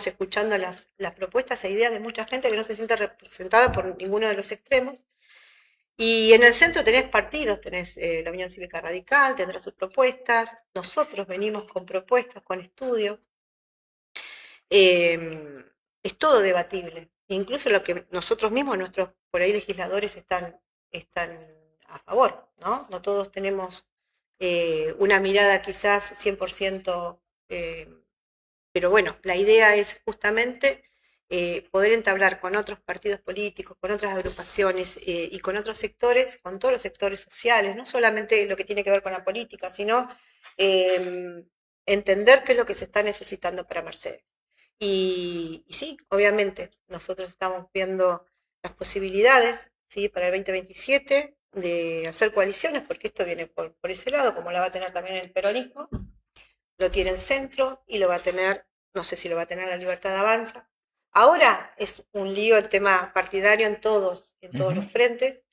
escuchando las propuestas e ideas de mucha gente que no se siente representada por ninguno de los extremos. Y en el centro tenés partidos, tenés la Unión Cívica Radical, tendrá sus propuestas, nosotros venimos con propuestas, con estudios. Es todo debatible, incluso lo que nosotros mismos, nuestros por ahí legisladores están a favor, ¿no? No todos tenemos una mirada quizás 100%, pero bueno, la idea es justamente poder entablar con otros partidos políticos, con otras agrupaciones y con otros sectores, con todos los sectores sociales, no solamente lo que tiene que ver con la política, sino entender qué es lo que se está necesitando para Mercedes. Y sí, obviamente, nosotros estamos viendo las posibilidades, ¿sí? Para el 2027 de hacer coaliciones, porque esto viene por ese lado, como la va a tener también el peronismo, lo tiene el centro y lo va a tener, no sé si lo va a tener la Libertad Avanza. Ahora es un lío el tema partidario en todos los frentes,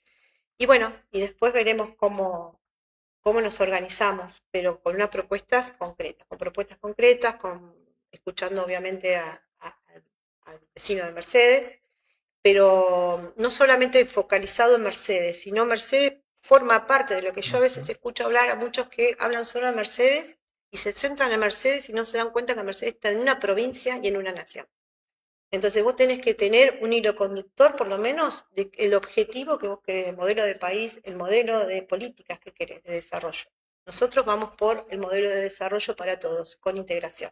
y bueno, y después veremos cómo nos organizamos, pero con unas propuestas concretas, escuchando obviamente al vecino de Mercedes, pero no solamente focalizado en Mercedes, sino Mercedes forma parte de lo que yo a veces escucho hablar a muchos que hablan solo de Mercedes y se centran en Mercedes y no se dan cuenta que Mercedes está en una provincia y en una nación. Entonces vos tenés que tener un hilo conductor, por lo menos, del objetivo que vos querés, el modelo de país, el modelo de políticas que querés, de desarrollo. Nosotros vamos por el modelo de desarrollo para todos, con integración.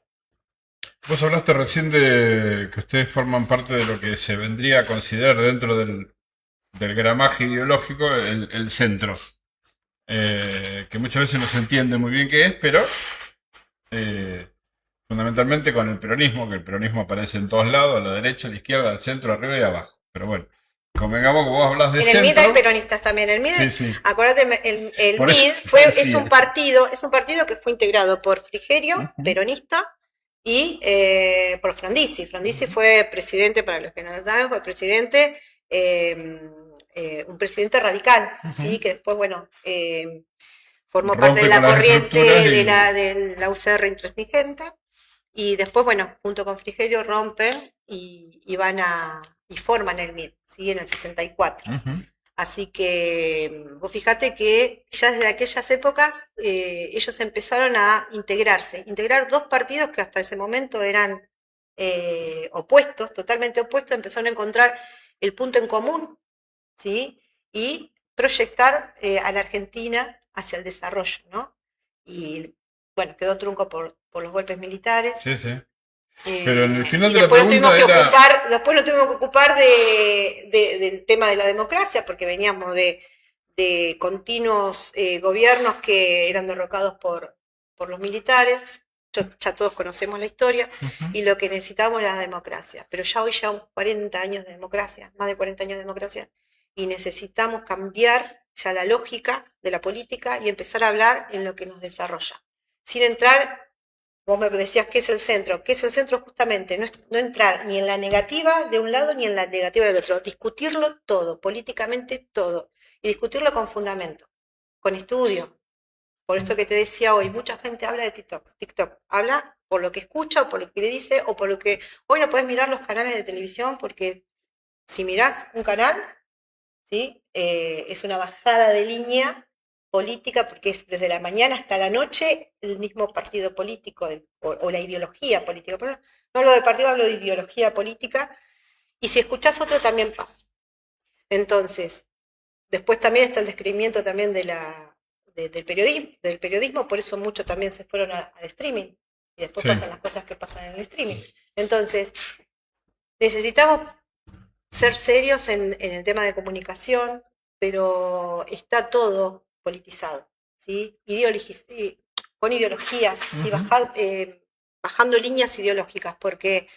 Vos hablaste recién de que ustedes forman parte de lo que se vendría a considerar dentro del gramaje ideológico el centro, que muchas veces no se entiende muy bien qué es, pero fundamentalmente con el peronismo, que el peronismo aparece en todos lados, a la derecha, a la izquierda, al centro, arriba y abajo. Pero bueno, convengamos que vos hablas de centro. En el MID hay peronistas también. El MID, sí. Acuérdate, el MID es un partido que fue integrado por Frigerio, peronista, y por Frondizi. Frondizi fue presidente, para los que no lo saben, fue presidente, un presidente radical, ¿sí? Que después, bueno, formó parte de Rompe la con las corriente estructuras de y- la UCR intransigente. Y después, bueno, junto con Frigerio rompen y van y forman el MID, ¿sí? En el 64. Ujú. Así que vos fíjate que ya desde aquellas épocas ellos empezaron a integrar dos partidos que hasta ese momento eran opuestos, totalmente opuestos, empezaron a encontrar el punto en común, ¿sí? Y proyectar a la Argentina hacia el desarrollo, ¿no? Y bueno, quedó trunco por los golpes militares. Sí, sí. Pero en el final Y de la después nos tuvimos pregunta que era... ocupar, después nos tuvimos que ocupar del tema de la democracia, porque veníamos de continuos gobiernos que eran derrocados por los militares. Ya todos conocemos la historia, Ujú. y lo que necesitamos era la democracia. Pero ya hoy llevamos 40 años de democracia, más de 40 años de democracia, y necesitamos cambiar ya la lógica de la política y empezar a hablar en lo que nos desarrolla. Sin entrar. Vos me decías qué es el centro. ¿Qué es el centro? Justamente no entrar ni en la negativa de un lado ni en la negativa del otro. Discutirlo todo, políticamente todo. Y discutirlo con fundamento, con estudio. Por esto que te decía hoy, mucha gente habla de TikTok. TikTok habla por lo que escucha o por lo que le dice o por lo que... Hoy no puedes mirar los canales de televisión porque si mirás un canal, ¿sí? Es una bajada de línea política, porque es desde la mañana hasta la noche el mismo partido político o la ideología política. Pero no hablo de partido, hablo de ideología política, y si escuchás otro también pasa. Entonces, después también está el descreimiento también del periodismo, por eso muchos también se fueron al streaming, y después Sí. pasan las cosas que pasan en el streaming. Entonces, necesitamos ser serios en el tema de comunicación, pero está todo politizado, ¿sí? Con ideologías, ¿sí? Ujú. Bajando líneas ideológicas, porque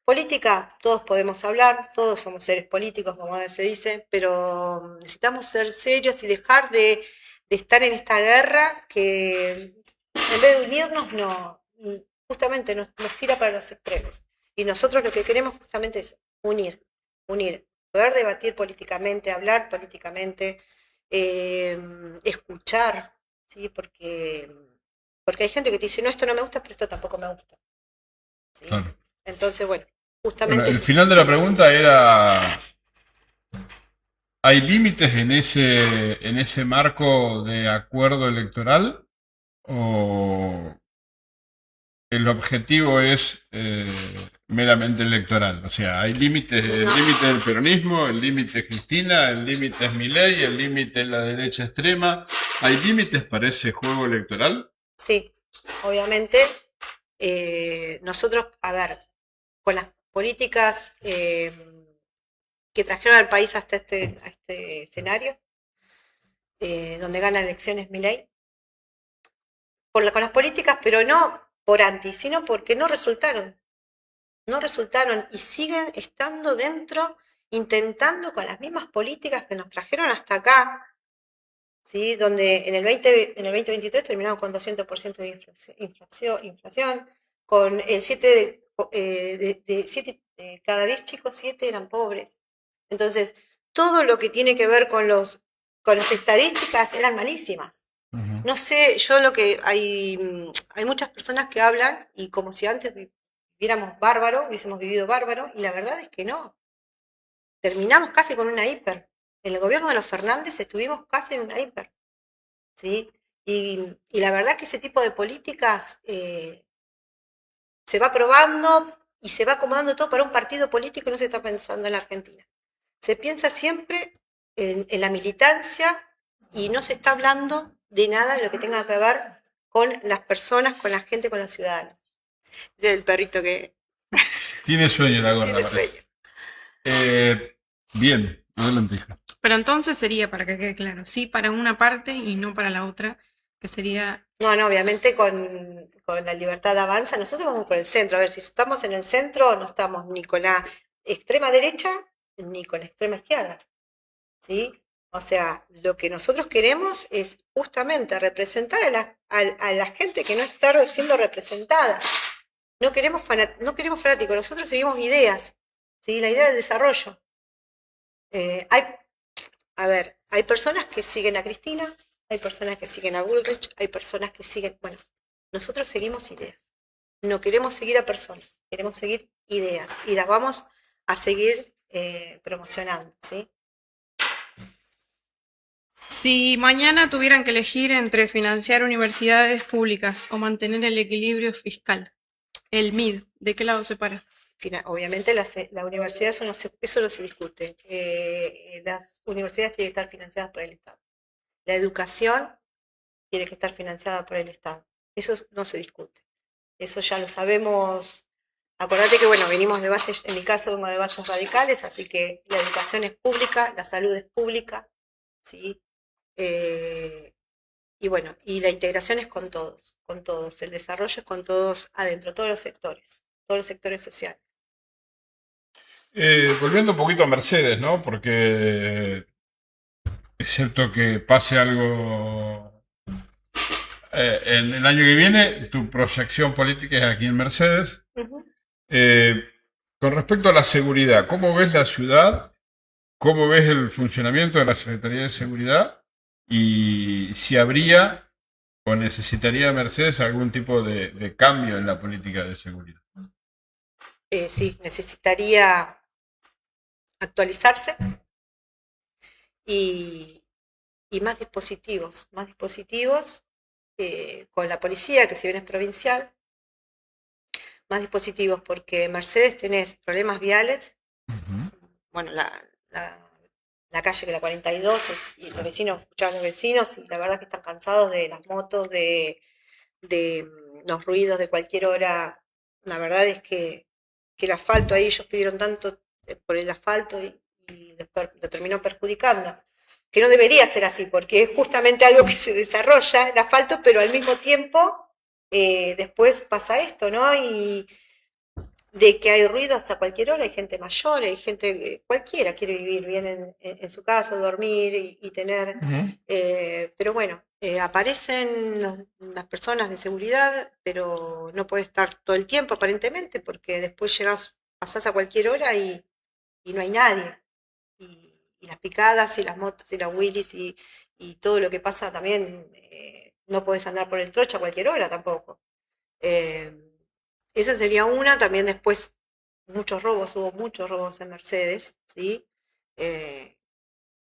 política todos podemos hablar, todos somos seres políticos, como se dice, pero necesitamos ser serios y dejar de estar en esta guerra que en vez de unirnos, justamente nos tira para los extremos. Y nosotros lo que queremos justamente es unir, poder debatir políticamente, hablar políticamente, escuchar, ¿sí? Porque hay gente que te dice, no, esto no me gusta, pero esto tampoco me gusta, ¿sí? Claro. Entonces, bueno, Bueno, justamente el es eso. final de la pregunta era... ¿Hay límites en ese marco de acuerdo electoral? ¿O el objetivo es meramente electoral? O sea, hay límites, el No. límite del peronismo, el límite es Cristina, el límite es Milei, el límite es la derecha extrema. ¿Hay límites para ese juego electoral? Sí, obviamente, nosotros, a ver, con las políticas que trajeron al país hasta a este escenario, donde gana elecciones Milei, con las políticas, pero no por anti, sino porque no resultaron y siguen estando dentro, intentando con las mismas políticas que nos trajeron hasta acá, ¿sí? Donde en el 2023 terminamos con 200% de inflación, con el 7 de cada 10 chicos, 7 eran pobres. Entonces, todo lo que tiene que ver con las estadísticas eran malísimas. Ujú. No sé, yo lo que hay muchas personas que hablan y como si antes viviéramos bárbaro, hubiésemos vivido bárbaro, y la verdad es que no. Terminamos casi con una hiper. En el gobierno de los Fernández estuvimos casi en una hiper, ¿sí? Y la verdad que ese tipo de políticas se va probando y se va acomodando todo para un partido político y no se está pensando en la Argentina. Se piensa siempre en la militancia y no se está hablando de nada de lo que tenga que ver con las personas, con la gente, con los ciudadanos. Ese es el perrito que Tiene sueño la gorda, tiene parece. sueño. Bien, adelante, hija. Pero entonces sería, para que quede claro, sí para una parte y no para la otra, que sería... No, obviamente con la libertad de avanza, nosotros vamos por el centro. A ver, si estamos en el centro, no estamos ni con la extrema derecha ni con la extrema izquierda, ¿sí? O sea, lo que nosotros queremos es justamente representar a la gente que no está siendo representada. No queremos fanáticos, nosotros seguimos ideas, ¿sí? La idea del desarrollo. Hay personas que siguen a Cristina, hay personas que siguen a Bullrich, hay personas que siguen, bueno, nosotros seguimos ideas. No queremos seguir a personas, queremos seguir ideas y las vamos a seguir promocionando, ¿sí? Si mañana tuvieran que elegir entre financiar universidades públicas o mantener el equilibrio fiscal, el MID, ¿de qué lado se para? Obviamente la universidad, eso no se discute. Las universidades tienen que estar financiadas por el Estado. La educación tiene que estar financiada por el Estado. Eso no se discute. Eso ya lo sabemos. Acordate que, bueno, venimos de bases, en mi caso vengo de bases radicales, así que la educación es pública, la salud es pública, ¿sí? Y bueno, y la integración es con todos, el desarrollo es con todos adentro, todos los sectores sociales. Volviendo un poquito a Mercedes, ¿no? Porque excepto que pase algo en el año que viene, tu proyección política es aquí en Mercedes. Uh-huh. Con respecto a la seguridad, ¿cómo ves la ciudad? ¿Cómo ves el funcionamiento de la Secretaría de Seguridad? Y si habría o necesitaría Mercedes algún tipo de cambio en la política de seguridad. Sí, necesitaría actualizarse y más dispositivos con la policía, que si bien es provincial, más dispositivos, porque Mercedes tenés problemas viales. Uh-huh. Bueno, la calle que la 42 y los vecinos, escuchaban a los vecinos y la verdad que están cansados de las motos, de los ruidos de cualquier hora. La verdad es que el asfalto ahí, ellos pidieron tanto por el asfalto y lo terminó perjudicando. Que no debería ser así, porque es justamente algo que se desarrolla, el asfalto, pero al mismo tiempo después pasa esto, ¿no? Y de que hay ruido hasta cualquier hora, hay gente mayor, hay gente, cualquiera quiere vivir bien en su casa, dormir y tener, pero bueno, aparecen las personas de seguridad, pero no puede estar todo el tiempo aparentemente, porque después pasás a cualquier hora y no hay nadie, y las picadas y las motos y las wheelies y todo lo que pasa también, no podés andar por el trocha a cualquier hora tampoco. Esa sería una. También después hubo muchos robos en Mercedes, ¿sí?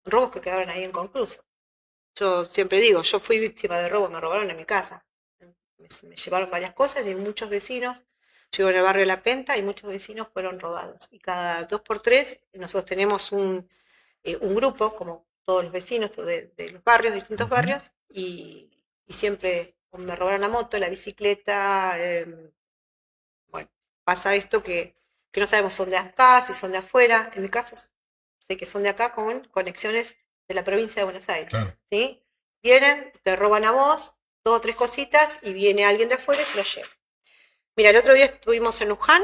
Robos que quedaron ahí inconclusos. Yo siempre digo, yo fui víctima de robo, me robaron en mi casa. Me llevaron varias cosas y muchos vecinos, yo vivo en el barrio de La Penta y muchos vecinos fueron robados. Y cada 2x3 nosotros tenemos un grupo, como todos los vecinos de los barrios, de distintos barrios, y siempre me robaron la moto, la bicicleta. Bueno, pasa esto que no sabemos si son de acá, si son de afuera. En mi caso, sé que son de acá con conexiones de la provincia de Buenos Aires. Claro. ¿Sí? Vienen, te roban a vos 2 o 3 cositas y viene alguien de afuera y se lo lleva. Mira, el otro día estuvimos en Luján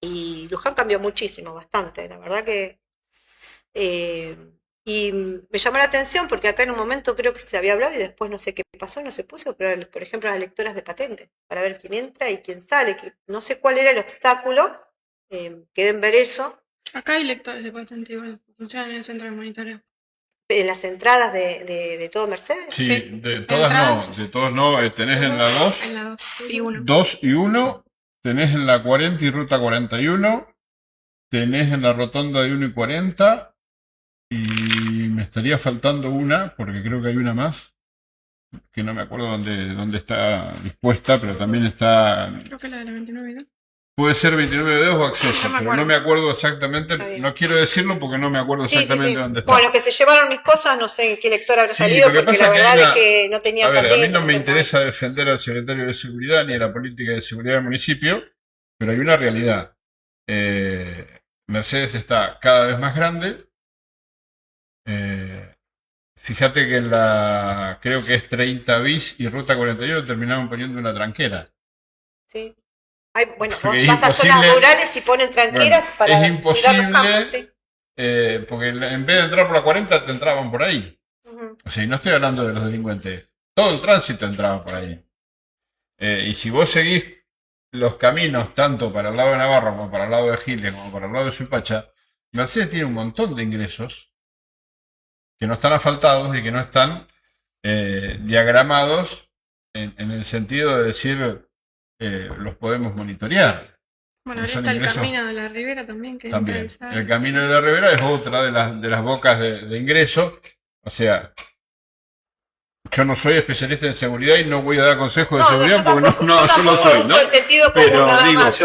y Luján cambió muchísimo, bastante. La verdad que... y me llamó la atención porque acá en un momento creo que se había hablado y después no sé qué pasó, no se puso, pero por ejemplo las lectoras de patente, para ver quién entra y quién sale, que no sé cuál era el obstáculo, que deben ver eso. Acá hay lectores de patente igual, funcionan en el centro de monitoreo. ¿En las entradas de todo Mercedes? Sí, de todas no, tenés en la 2. En la 2 y 1. 2 y 1, tenés en la 40 y ruta 41, tenés en la rotonda de 1 y 40, y me estaría faltando una, porque creo que hay una más, que no me acuerdo dónde está dispuesta, pero también está... Creo que la de la 29, ¿no? Puede ser 29 dedos o acceso, pero no me acuerdo exactamente, no quiero decirlo porque no me acuerdo exactamente dónde está. Bueno, que se llevaron mis cosas, no sé en qué lectora habrá salido, porque la verdad es que no tenía patente. A mí no me interesa defender al secretario de Seguridad ni a la política de seguridad del municipio, pero hay una realidad. Mercedes está cada vez más grande. Fíjate que creo que es 30 bis y ruta 41 terminaron poniendo una tranquera. Sí. Bueno, vos vas a zonas rurales y ponen tranqueras para es imposible, los campos, ¿sí? Porque en vez de entrar por la 40 te entraban por ahí. O sea, y no estoy hablando de los delincuentes, todo el tránsito entraba por ahí. Y si vos seguís los caminos tanto para el lado de Navarra como para el lado de Giles como para el lado de Suipacha, Mercedes tiene un montón de ingresos que no están asfaltados y que no están diagramados en el sentido de decir, los podemos monitorear. Bueno, Porque ahora son está el ingresos camino de la Ribera también, que también. entra El camino de la Ribera es otra de las bocas de ingreso. O sea, yo no soy especialista en seguridad y no voy a dar consejos de seguridad porque yo yo lo tampoco soy, uso ¿no? el sentido común, Pero nada digo, más.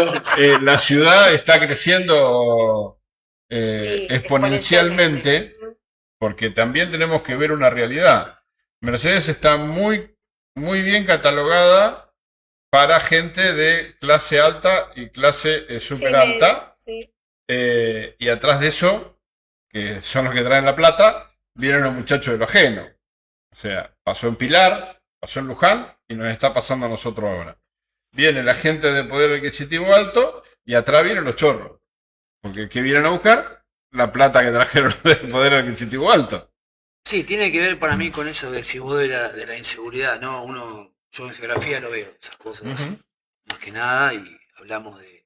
la ciudad está creciendo Sí, exponencialmente porque también tenemos que ver una realidad. Mercedes está muy bien catalogada para gente de clase alta y clase super alta. Sí. Y atrás de eso, que son los que traen la plata, vienen los muchachos de lo ajeno. O sea, pasó en Pilar, pasó en Luján y nos está pasando a nosotros ahora. Viene la gente de poder adquisitivo alto y atrás vienen los chorros. Porque ¿qué vienen a buscar? La plata que trajeron de poder adquisitivo alto. Sí, tiene que ver para mí con eso que decís vos de la inseguridad, ¿no? Yo en geografía lo veo, esas cosas, más que nada, y hablamos de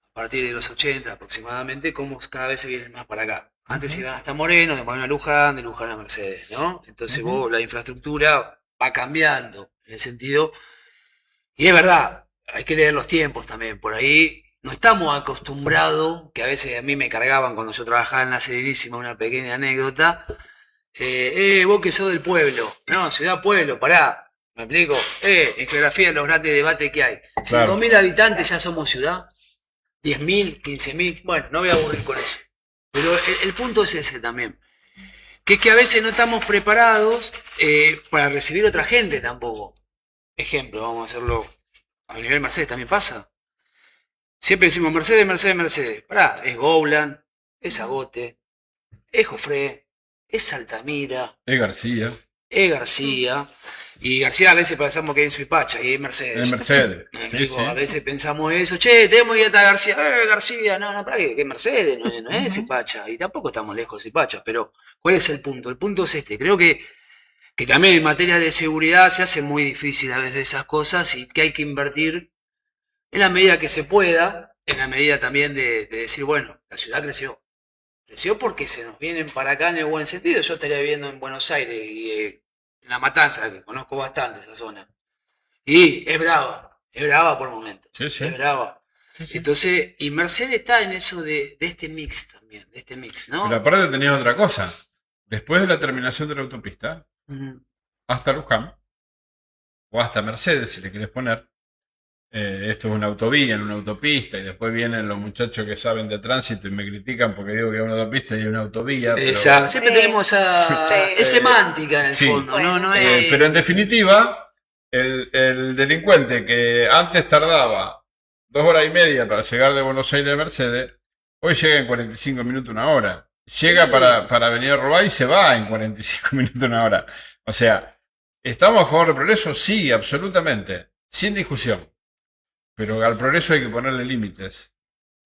a partir de los 80 aproximadamente, cómo cada vez se vienen más para acá. Antes iban hasta Moreno, de Moreno a Luján, de Luján a Mercedes, ¿no? Entonces la infraestructura va cambiando en el sentido, y es verdad, hay que leer los tiempos también, por ahí no estamos acostumbrados, que a veces a mí me cargaban cuando yo trabajaba en la Serenísima, una pequeña anécdota, vos que sos del pueblo, no, ciudad-pueblo, pará, ¿me explico? En geografía los grandes debates que hay. Claro. 5.000 habitantes ya somos ciudad, 10.000, 15.000, bueno, no voy a aburrir con eso. Pero el punto es ese también, que es que a veces no estamos preparados para recibir otra gente tampoco. Ejemplo, vamos a hacerlo a nivel Mercedes, también pasa. Siempre decimos Mercedes, Mercedes, Mercedes. Pará, es Goulan, es Agote, es Jofré, es Altamira, Es García. es García. Y García a veces pensamos que es Suipacha y es Mercedes. Es Mercedes. Me Sí, explico, sí. a veces pensamos eso, che, tenemos que ir hasta García, García, no, para que es Mercedes, no es Suipacha, y tampoco estamos lejos de Suipacha, pero ¿cuál es el punto? El punto es este, creo que también en materia de seguridad se hace muy difícil a veces esas cosas y que hay que invertir en la medida que se pueda, en la medida también de decir, bueno, la ciudad creció. Creció porque se nos vienen para acá en el buen sentido. Yo estaría viviendo en Buenos Aires y en La Matanza, que conozco bastante esa zona. Y es brava por momentos. Sí, sí. Es brava. Sí, sí. Entonces, y Mercedes está en eso de este mix también, de este mix, ¿no? Pero aparte tenías otra cosa. Después de la terminación de la autopista, hasta Luján, o hasta Mercedes, si le querés poner, esto es una autovía, en una autopista, y después vienen los muchachos que saben de tránsito y me critican porque digo que es una autopista y una autovía. Exacto. Siempre tenemos es semántica en el Sí. fondo, Bueno, no sí. es... Pero en definitiva, el delincuente que antes tardaba 2 horas y media para llegar de Buenos Aires a Mercedes, hoy llega en 45 minutos, una hora. Llega para venir a robar y se va en 45 minutos, una hora. O sea, ¿estamos a favor del progreso? Sí, absolutamente, sin discusión. Pero al progreso hay que ponerle límites.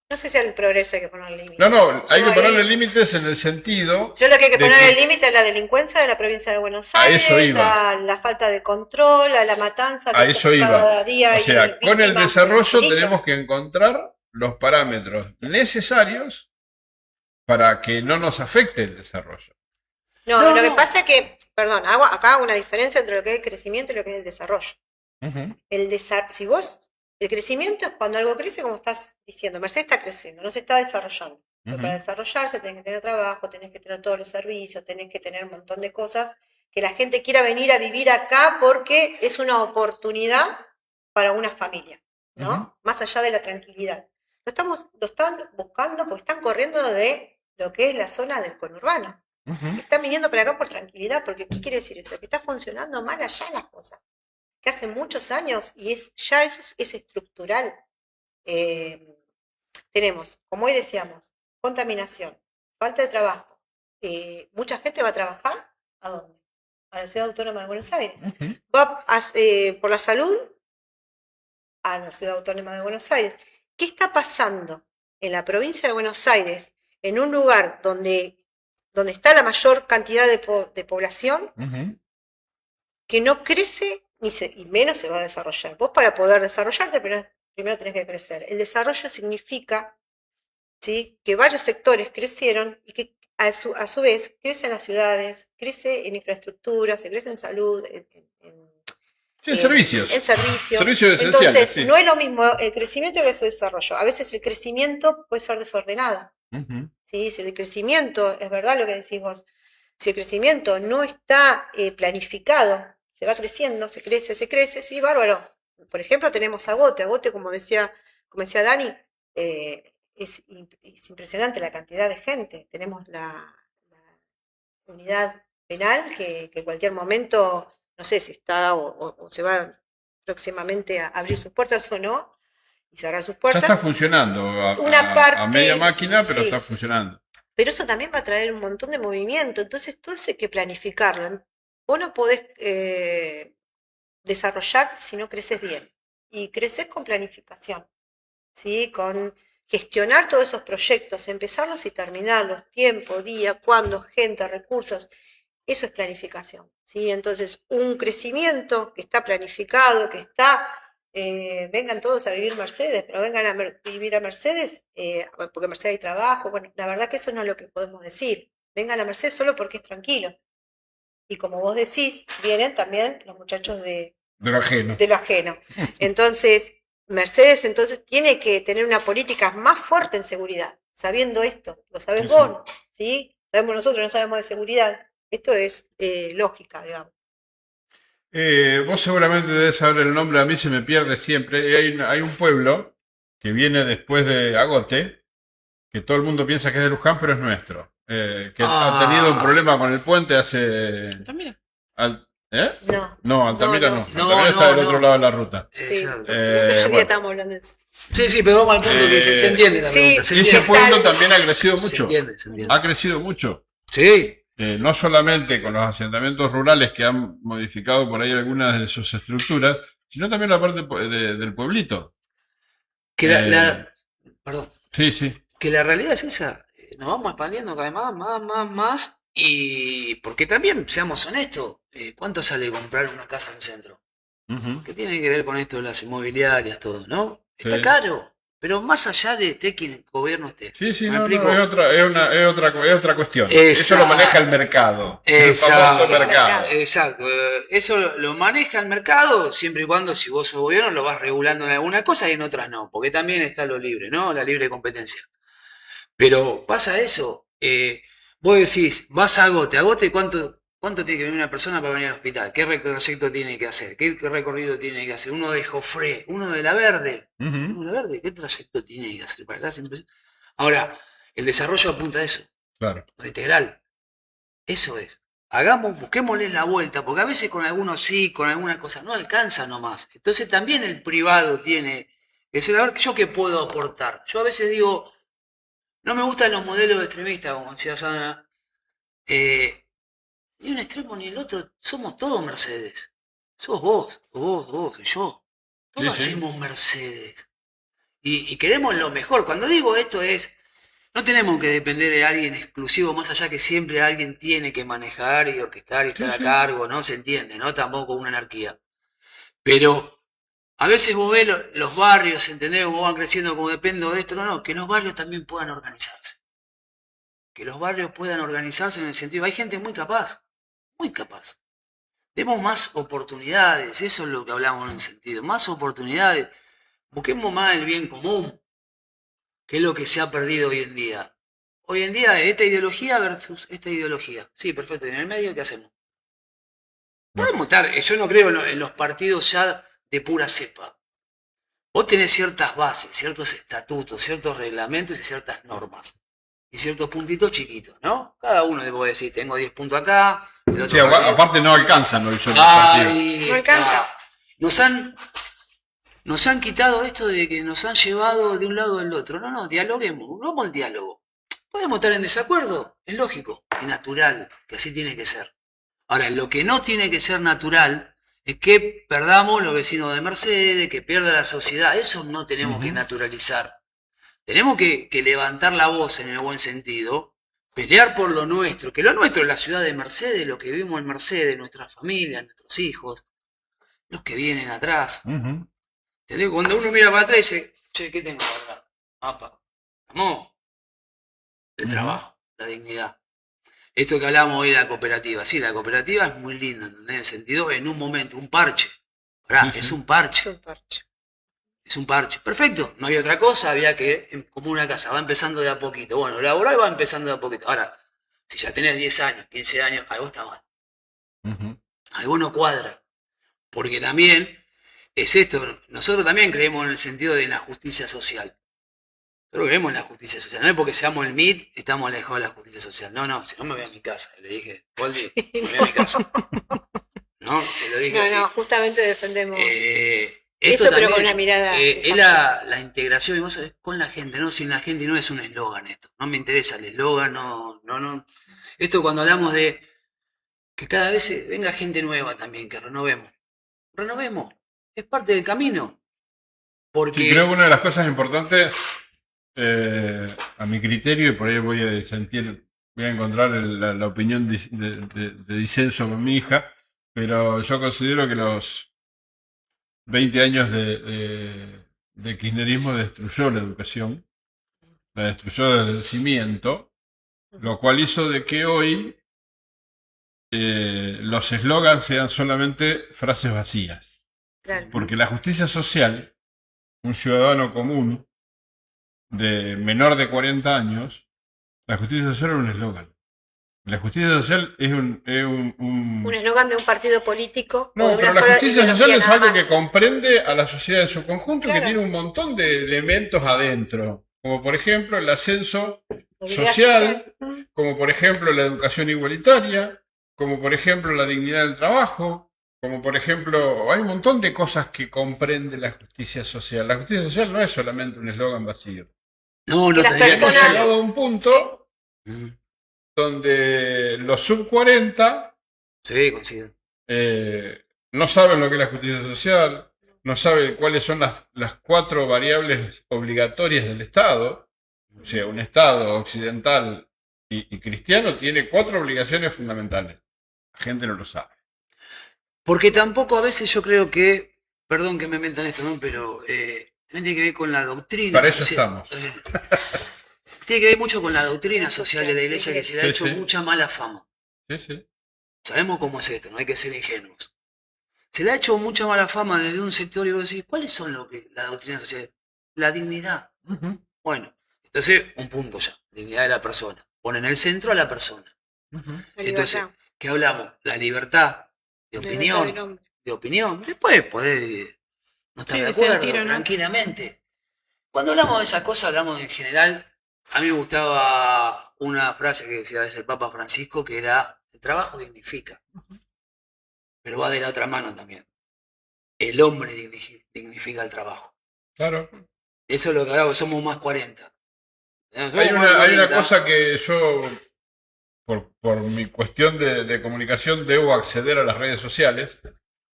No sé si al progreso hay que ponerle límites. No, hay Yo que ponerle ahí- límites en el sentido... Yo lo que hay que de poner que- el límite es la delincuencia de la provincia de Buenos A Aires, eso iba. a la falta de control, a la matanza. A que eso cada iba. día O hay sea, con el víctimas desarrollo infinitas. tenemos que encontrar los parámetros necesarios para que no nos afecte el desarrollo. No, lo que pasa es que, perdón, acá hago una diferencia entre lo que es el crecimiento y lo que es el desarrollo. Si vos, el crecimiento es cuando algo crece, como estás diciendo, Mercedes está creciendo, no se está desarrollando. Pero para desarrollarse tenés que tener trabajo, tenés que tener todos los servicios, tenés que tener un montón de cosas, que la gente quiera venir a vivir acá porque es una oportunidad para una familia, ¿no? Más allá de la tranquilidad. Lo están buscando porque están corriendo de lo que es la zona del conurbano. Están viniendo para acá por tranquilidad, porque ¿qué quiere decir eso? Que está funcionando mal allá las cosas. Que hace muchos años, y ya eso es estructural. Tenemos, como hoy decíamos, contaminación, falta de trabajo. Mucha gente va a trabajar, ¿a dónde? A la Ciudad Autónoma de Buenos Aires. Va por la salud a la Ciudad Autónoma de Buenos Aires. ¿Qué está pasando en la provincia de Buenos Aires, en un lugar donde está la mayor cantidad de población, que no crece y menos se va a desarrollar? Vos, para poder desarrollarte, primero tenés que crecer. El desarrollo significa, ¿sí?, que varios sectores crecieron y que a su vez crece en las ciudades, crece en infraestructura, se crece en salud, Sí, servicios. en servicios. Servicios esenciales, Entonces, sí. no es lo mismo el crecimiento que el desarrollo. A veces el crecimiento puede ser desordenado. Ujú. ¿Sí? Si el crecimiento, es verdad lo que decís vos, si el crecimiento no está planificado, se va creciendo, se crece, sí, bárbaro. Por ejemplo, tenemos Agote, como decía Dani, es impresionante la cantidad de gente. Tenemos la unidad penal que en cualquier momento, no sé si está o se va próximamente a abrir sus puertas o no, y cerrar sus Ya puertas. está funcionando Una a media máquina, pero sí. está funcionando. Pero eso también va a traer un montón de movimiento, entonces todo eso hay que planificarlo. Vos no podés desarrollarte si no creces bien. Y creces con planificación, ¿sí? Con gestionar todos esos proyectos, empezarlos y terminarlos, tiempo, día, cuándo, gente, recursos. Eso es planificación, ¿sí? Entonces, un crecimiento que está planificado, que está, vengan todos a vivir Mercedes, pero vengan a vivir a Mercedes porque en Mercedes hay trabajo. Bueno, la verdad que eso no es lo que podemos decir. Vengan a Mercedes solo porque es tranquilo. Y como vos decís, vienen también los muchachos De lo ajeno. de lo ajeno. Entonces, Mercedes entonces tiene que tener una política más fuerte en seguridad, sabiendo esto. Lo sabés Sí, vos, ¿sí? Sabemos nosotros, no sabemos de seguridad. Esto es lógica, digamos. Vos seguramente debes saber el nombre, a mí se me pierde siempre. Hay un pueblo que viene después de Agote, que todo el mundo piensa que es de Luján, pero es nuestro. Que ha tenido un problema con el puente hace... Altamira. ¿Eh? No. No, Altamira no. No. Altamira está del otro lado de la ruta. Sí, Exacto. Bueno. estamos hablando de eso. Sí, pero vamos al punto que se entiende la sí, pregunta. Se Y ese entiende. pueblo también ha crecido Se mucho. entiende, se entiende. Ha crecido mucho. Sí. No solamente con los asentamientos rurales que han modificado por ahí algunas de sus estructuras, sino también la parte del pueblito. Que perdón. Sí, sí. Que la realidad es esa. Nos vamos expandiendo cada vez más. Y porque también, seamos honestos, ¿cuánto sale comprar una casa en el centro? Ujú. ¿Qué tiene que ver con esto de las inmobiliarias, todo, no? Está Sí. caro. Pero más allá de quien el gobierno esté. Sí, sí, ¿Me no, explico? es otra cuestión. Exacto. Eso lo maneja el mercado. El famoso Exacto. mercado. Exacto. Eso lo maneja el mercado siempre y cuando, si vos sos gobierno, lo vas regulando en alguna cosa y en otras no. Porque también está lo libre, ¿no? La libre competencia. Pero pasa eso. Vos decís, vas a Agote, ¿cuánto tiene que venir una persona para venir al hospital? ¿Qué proyecto tiene que hacer? ¿Qué recorrido tiene que hacer? Uno de Jofré, uno de La Verde. Ujú. Uno de La Verde, ¿qué trayecto tiene que hacer para acá? Ahora, el desarrollo apunta a eso, Claro. lo integral. Eso es. Busquémosle la vuelta, porque a veces con algunos sí, con alguna cosa no alcanza nomás. Entonces también el privado tiene que decir, a ver, ¿yo qué puedo aportar? Yo a veces digo, no me gustan los modelos extremistas, como decía Sandra. Ni un extremo ni el otro, somos todos Mercedes. Sos vos y yo. Todos Sí, sí. hacemos Mercedes. Y queremos lo mejor. Cuando digo esto es, no tenemos que depender de alguien exclusivo, más allá que siempre alguien tiene que manejar y orquestar y estar a sí. cargo, ¿no? Se entiende, ¿no? Tampoco una anarquía. Pero a veces vos ves los barrios, ¿entendés? Cómo van creciendo, como dependo de esto, no, que los barrios también puedan organizarse. Que los barrios puedan organizarse en el sentido, hay gente muy capaz. Muy capaz. Demos más oportunidades, eso es lo que hablamos en el sentido, más oportunidades. Busquemos más el bien común, que es lo que se ha perdido hoy en día. Hoy en día, esta ideología versus esta ideología. Sí, perfecto. ¿Y en el medio qué hacemos? Podemos estar, yo no creo en los partidos ya de pura cepa. Vos tenés ciertas bases, ciertos estatutos, ciertos reglamentos y ciertas normas. Y ciertos puntitos chiquitos, ¿no? Cada uno le puede decir, tengo 10 puntos acá, el otro Sí, aparte no alcanzan hoy solo Ahí No alcanza. está. Nos han quitado esto de que nos han llevado de un lado al otro. No, dialoguemos, vamos al diálogo. Podemos estar en desacuerdo, es lógico, es natural, que así tiene que ser. Ahora, lo que no tiene que ser natural es que perdamos los vecinos de Mercedes, que pierda la sociedad. Eso no tenemos que naturalizar. Tenemos que levantar la voz en el buen sentido, pelear por lo nuestro, que lo nuestro es la ciudad de Mercedes, lo que vivimos en Mercedes, nuestras familias, nuestros hijos, los que vienen atrás. Ujú. ¿Entendés? Cuando uno mira para atrás y dice, che, ¿qué tengo para atrás? Apa, amor, el trabajo, la dignidad. Esto que hablamos hoy de la cooperativa, sí, la cooperativa es muy linda, ¿entendés? En el sentido, en un momento, un parche. Pará, Sí, es sí. un Es parche, un parche. es un parche. Perfecto, no había otra cosa, había que, como una casa, va empezando de a poquito. Bueno, lo laboral va empezando de a poquito. Ahora, si ya tenés 10 años, 15 años, algo está mal, Ujú. algo no cuadra. Porque también es esto, nosotros también creemos en el sentido de la justicia social. Nosotros creemos en la justicia social. No es porque seamos el MIT, estamos alejados de la justicia social. No, no, si no me voy a mi casa. Le dije, Goldie, me voy a mi casa. No, se lo dije No, así. no, justamente defendemos Esto eso, pero también con la mirada. es exacta. la integración y vos sabés, con la gente, ¿no? Sin la gente no es un eslogan esto. No me interesa el eslogan, no, no, no. Esto cuando hablamos de que cada vez venga gente nueva también, que renovemos. Renovemos. Es parte del camino. Sí, creo que Porque una de las cosas importantes, a mi criterio, y por ahí voy a sentir, voy a encontrar la opinión de disenso con mi hija, pero yo considero que los 20 años de kirchnerismo destruyó la educación, la destruyó desde el cimiento, lo cual hizo de que hoy los eslogans sean solamente frases vacías. Claro. Porque la justicia social, un ciudadano común de menor de 40 años, la justicia social es un eslogan. La justicia social es Un eslogan de un partido político o No, de pero una la sola justicia social ideología es nada algo más. que comprende a la sociedad en su conjunto, que Claro. tiene un montón de elementos adentro, como por ejemplo el ascenso Movilidad social, social. como por ejemplo la educación igualitaria, como por ejemplo la dignidad del trabajo, como por ejemplo, hay un montón de cosas que comprende la justicia social. La justicia social no es solamente un eslogan vacío. no, Que no las tendría que Hemos personas- ser. llegado a un punto Mm, donde los sub 40 sí, coincido. no saben lo que es la justicia social, no saben cuáles son las 4 variables obligatorias del Estado. O sea, un Estado occidental y cristiano tiene 4 obligaciones fundamentales. La gente no lo sabe. Porque tampoco a veces yo creo que, perdón que me metan esto, ¿no? Pero también tiene que ver con la doctrina Para eso social. estamos. Tiene que ver mucho con la doctrina social de la iglesia que se le ha Sí, hecho sí. mucha mala fama. Sí, sí. Sabemos cómo es esto, no hay que ser ingenuos. Se le ha hecho mucha mala fama desde un sector y vos decís, ¿cuáles son lo que la doctrina social? La dignidad. Ujú, Bueno, entonces un punto ya, dignidad de la persona. Ponen en el centro a la persona. ujú. La Entonces, libertad. ¿qué hablamos? La libertad de La libertad del opinión, hombre. de opinión. Después podés no estar Sí, de de acuerdo, sentir o no. tranquilamente. Cuando hablamos de esas cosas, hablamos en general. A mí me gustaba una frase que decía a veces el Papa Francisco, que era, el trabajo dignifica, pero va de la otra mano también. El hombre dignifica el trabajo. Claro. Eso es lo que hago, somos más 40. Somos Hay más una 40. cosa que yo, por mi cuestión de comunicación, debo acceder a las redes sociales.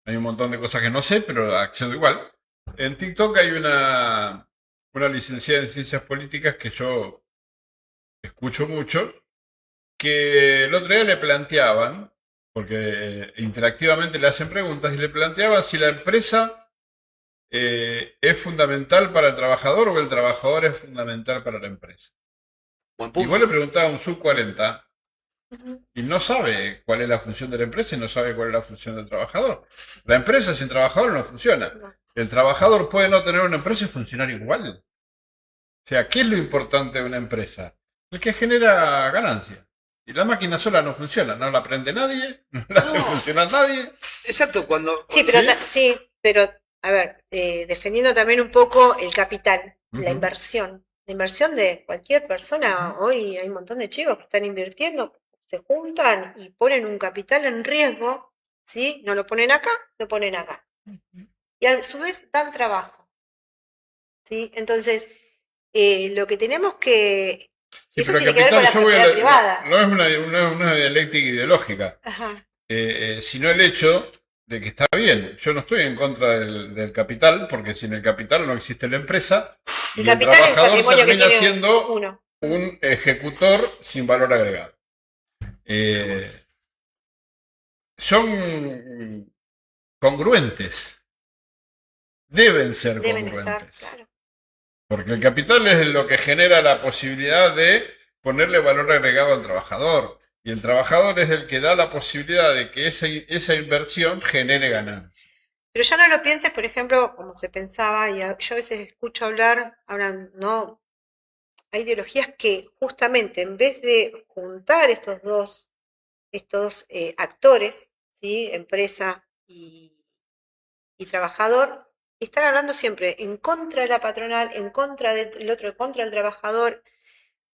Hay un montón de cosas que no sé, pero accedo igual. En TikTok hay una licenciada en ciencias políticas que yo escucho mucho, que el otro día le planteaban, porque interactivamente le hacen preguntas, y le planteaban si la empresa es fundamental para el trabajador o el trabajador es fundamental para la empresa. Buen Y punto. vos le preguntás a un sub 40 Ujú. y no sabe cuál es la función de la empresa y no sabe cuál es la función del trabajador. La empresa sin trabajador no funciona. No. El trabajador puede no tener una empresa y funcionar igual. O sea, ¿qué es lo importante de una empresa? El que genera ganancia. Y la máquina sola no funciona, no la prende nadie, no la hace No. funcionar nadie. Exacto, cuando... Sí, pero, ¿Sí? sí, pero a ver, defendiendo también un poco el capital, la Ujú. inversión. La inversión de cualquier persona. Hoy hay un montón de chicos que están invirtiendo, se juntan y ponen un capital en riesgo, ¿sí? No lo ponen acá, lo ponen acá. Y a su vez dan trabajo, ¿sí? Entonces, lo que tenemos que... Sí, eso pero tiene que ver con la yo voy a propiedad privada. no es una dialéctica ideológica, Ajá. sino el hecho de que está bien. Yo no estoy en contra del capital, porque sin el capital no existe la empresa, El y el capital es el trabajador patrimonio que termina tiene siendo uno. un ejecutor sin valor agregado. Son congruentes, deben ser Deben estar, congruentes, claro. porque el capital es lo que genera la posibilidad de ponerle valor agregado al trabajador, Y el trabajador es el que da la posibilidad de que esa inversión genere ganancias. Pero ya no lo pienses, por ejemplo, como se pensaba, y yo a veces escucho hablar, no, hay ideologías que justamente en vez de juntar estos dos actores, ¿sí? Empresa y trabajador, están hablando siempre en contra de la patronal, en contra del otro, en contra del trabajador.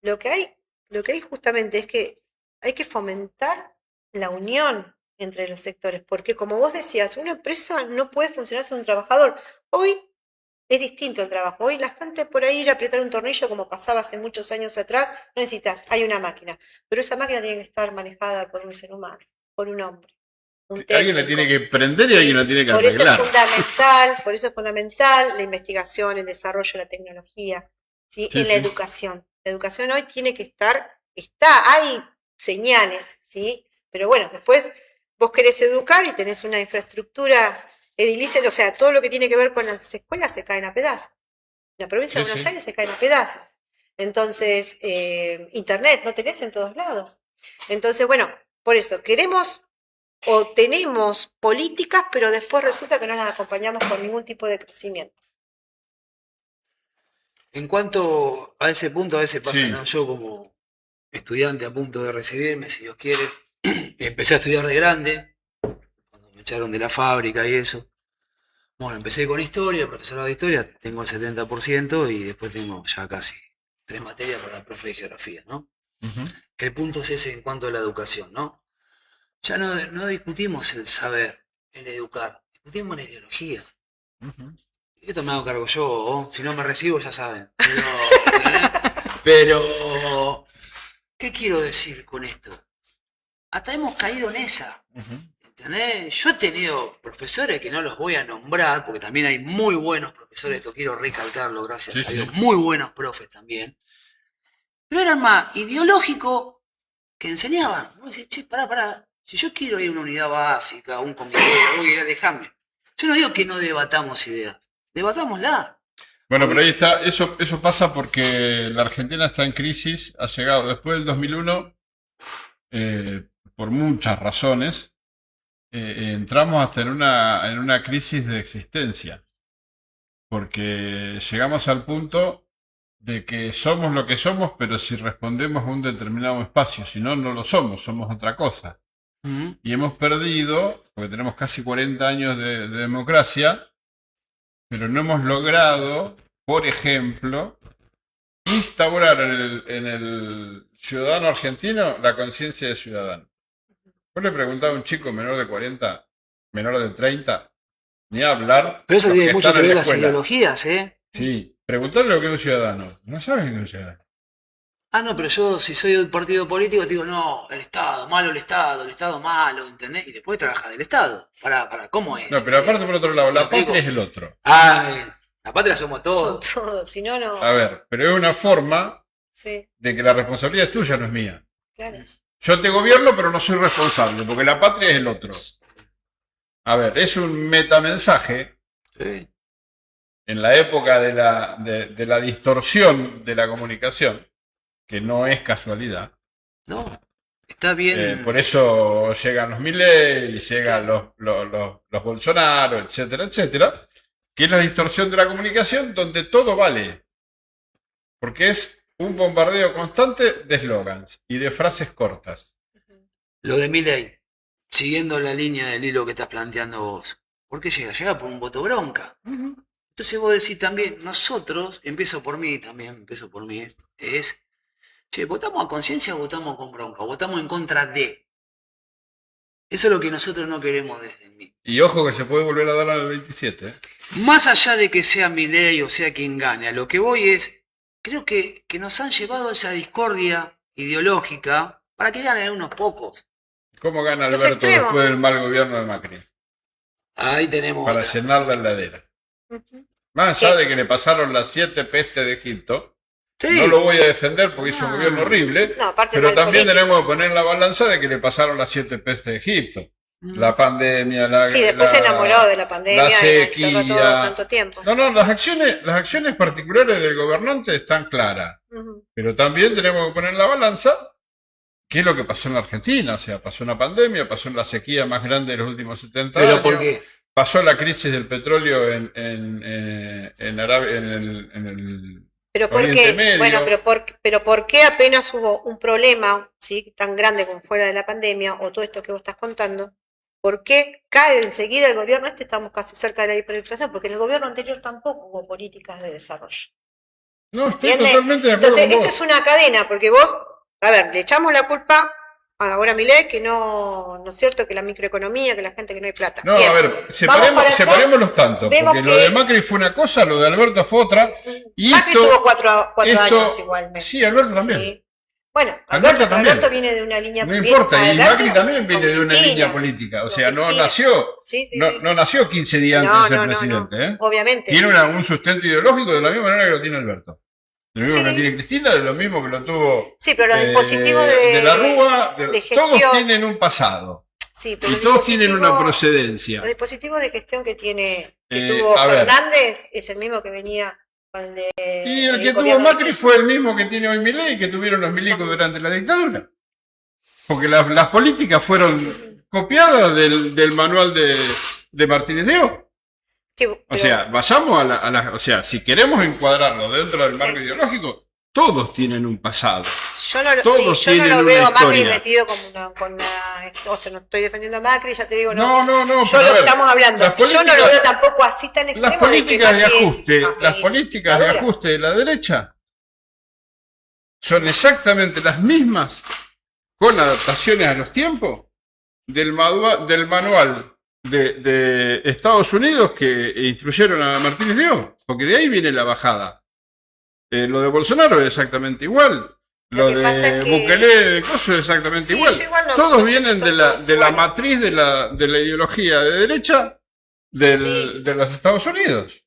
Lo que hay justamente es que hay que fomentar la unión entre los sectores, porque como vos decías, una empresa no puede funcionar sin un trabajador. Hoy es distinto el trabajo. Hoy la gente por ahí ir a apretar un tornillo, como pasaba hace muchos años atrás, no necesitas, hay una máquina. Pero esa máquina tiene que estar manejada por un ser humano, por un hombre, un Alguien la técnico. tiene que prender y alguien la tiene que Por eso es arreglar. por eso es fundamental la investigación, el desarrollo de la tecnología, ¿sí? Sí, En la sí. educación. La educación hoy tiene que hay señales, ¿sí? Pero bueno, después vos querés educar y tenés una infraestructura edilicia, o sea, todo lo que tiene que ver con las escuelas se caen a pedazos. En la provincia de Sí, Buenos sí. Aires se caen a pedazos. Entonces, internet no tenés en todos lados. Entonces, bueno, por eso queremos o tenemos políticas, pero después resulta que no las acompañamos con ningún tipo de crecimiento. En cuanto a ese punto, a veces pasa, Sí. ¿no? Yo como estudiante a punto de recibirme, si Dios quiere, empecé a estudiar de grande, cuando me echaron de la fábrica y eso. Bueno, empecé con historia, profesorado de historia, tengo el 70% y después tengo ya casi 3 materias para el profe de geografía, ¿no? Ujú. El punto es ese en cuanto a la educación, ¿no? Ya no discutimos el saber, el educar, discutimos la ideología. Ujú. Esto me hago cargo yo, ¿oh? Si no me recibo ya saben. Pero, ¿qué quiero decir con esto? Hasta hemos caído en esa, Ujú. ¿entendés? Yo he tenido profesores que no los voy a nombrar, porque también hay muy buenos profesores, esto quiero recalcarlo, gracias Sí, a Dios, sí. muy buenos profes también, pero eran más ideológicos que enseñaban. Vos decís, che, pará, si yo quiero ir a una unidad básica, un comité, algo que dejame. Yo no digo que no debatamos ideas, debatámosla. Bueno, pero ahí está, eso pasa porque la Argentina está en crisis, ha llegado después del 2001, por muchas razones, entramos hasta en una crisis de existencia, porque llegamos al punto de que somos lo que somos, pero si respondemos a un determinado espacio, si no, no lo somos, somos otra cosa. Ujú. Y hemos perdido, porque tenemos casi 40 años de democracia, pero no hemos logrado, por ejemplo, instaurar en el ciudadano argentino la conciencia de ciudadano. Vos le preguntaba a un chico menor de 40, menor de 30, ni a hablar. Pero eso los tiene que mucho están que en ver la las escuela. ideologías, ¿eh? Sí, preguntarle lo que es un ciudadano. No saben qué es un ciudadano. Ah, no, pero yo si soy del partido político te digo, no, el Estado malo, malo, ¿entendés? Y después trabaja del Estado. ¿Cómo es? No, pero aparte por otro lado, ¿me la explico? patria es el otro. Ah, la patria somos Son todos. todos, si no, no. A ver, pero es una forma Sí, de que la responsabilidad es tuya, no es mía. claro. Yo te gobierno, pero no soy responsable, porque la patria es el otro. A ver, es un metamensaje Sí. en la época de la distorsión de la comunicación, que no es casualidad. No, está bien. Por eso llegan los Milei, llegan los Bolsonaro, etcétera, etcétera, que es la distorsión de la comunicación donde todo vale. Porque es un bombardeo constante de eslogans y de frases cortas. Lo de Milei, siguiendo la línea del hilo que estás planteando vos. ¿Por qué llega? Llega por un voto bronca. Entonces vos decís también, nosotros, empiezo por mí, es, che, ¿votamos a conciencia o votamos con bronca? ¿Votamos en contra de? Eso es lo que nosotros no queremos desde el MIT. Y ojo que se puede volver a dar al 27. ¿Eh? Más allá de que sea Milei o sea quien gane, a lo que voy es, creo que nos han llevado a esa discordia ideológica para que ganen unos pocos. ¿Cómo gana Los Alberto extremos. después del mal gobierno de Macri? Ahí tenemos Para otra. llenar la heladera. Ujú. Más allá de que le pasaron las 7 pestes de Egipto, Sí. no lo voy a defender porque hizo un No. gobierno horrible, No, aparte pero mal también político. tenemos que poner en la balanza de que le pasaron las 7 pestes de Egipto. Mm. La pandemia, Sí, después se enamoró de la pandemia y encerró todo sequía. tanto tiempo. No, las acciones particulares del gobernante están claras, Ujú. pero también tenemos que poner en la balanza ¿qué es lo que pasó en la Argentina? O sea, pasó una pandemia, pasó la sequía más grande de los últimos 70 Pero años. ¿por qué? Pasó la crisis del petróleo en Arabia, en el Pero ¿por Oriente qué? Medio. Bueno, pero ¿por qué apenas hubo un problema, ¿sí? tan grande como fuera de la pandemia, o todo esto que vos estás contando? ¿Por qué cae enseguida el gobierno este? Estamos casi cerca de la hiperinflación, porque en el gobierno anterior tampoco hubo políticas de desarrollo. No, estoy ¿Entiendes? totalmente de acuerdo Entonces, con esto vos. es una cadena, porque vos, a ver, le echamos la culpa ahora a Milei, que no es cierto que la microeconomía, que la gente que no hay plata. No, Bien. a ver, Vamos para atrás, separémoslos tanto, vemos porque lo que- de Macri fue una cosa, lo de Alberto fue otra, y Macri esto, tuvo cuatro esto- años igualmente. sí, Alberto también. Sí. Bueno, Alberto también. Alberto viene de una línea No importa, y Alberto Macri también viene de una con línea Cristina, política, o con sea, no Cristina. nació, Sí, sí, no, sí. no nació 15 días antes de ser presidente, ¿eh? Obviamente. Tiene un sustento ideológico de la misma manera que lo tiene Alberto. De lo mismo Sí. que lo tiene Cristina, de lo mismo que lo tuvo Sí, pero los dispositivos de la Rúa, de todos gestión. tienen un pasado Sí, pero y los todos tienen una dispositivos- procedencia. Los dispositivos de gestión que Eh, tuvo a ver. Fernández es el mismo que venía con el de. Y el que tuvo gobierno de Macri Kirchner. fue el mismo que tiene hoy Milei y que tuvieron los milicos durante la dictadura. Porque las políticas fueron copiadas del manual de Martínez de O. O sea, vayamos o sea, si queremos encuadrarlo dentro del marco Sí. ideológico, todos tienen un pasado. Yo no, todos yo no tienen lo una veo a Macri historia. metido con una. O sea, no estoy defendiendo a Macri, ya te digo, No, yo pero a lo que ver, estamos hablando. las Yo no lo políticas- veo tampoco así tan extremo. Las políticas de ajuste, las es políticas de dictadura. ajuste de la derecha son exactamente las mismas, con adaptaciones a los tiempos, del manual de Estados Unidos que instruyeron a Martínez de O, porque de ahí viene la bajada. Lo de Bolsonaro es exactamente igual. Lo Lo que pasa de es que- Bukele, el coso es exactamente Sí, igual. yo igual no- Todos no sé si vienen son de la todos iguales. matriz de la ideología de derecha Sí. de los Estados Unidos.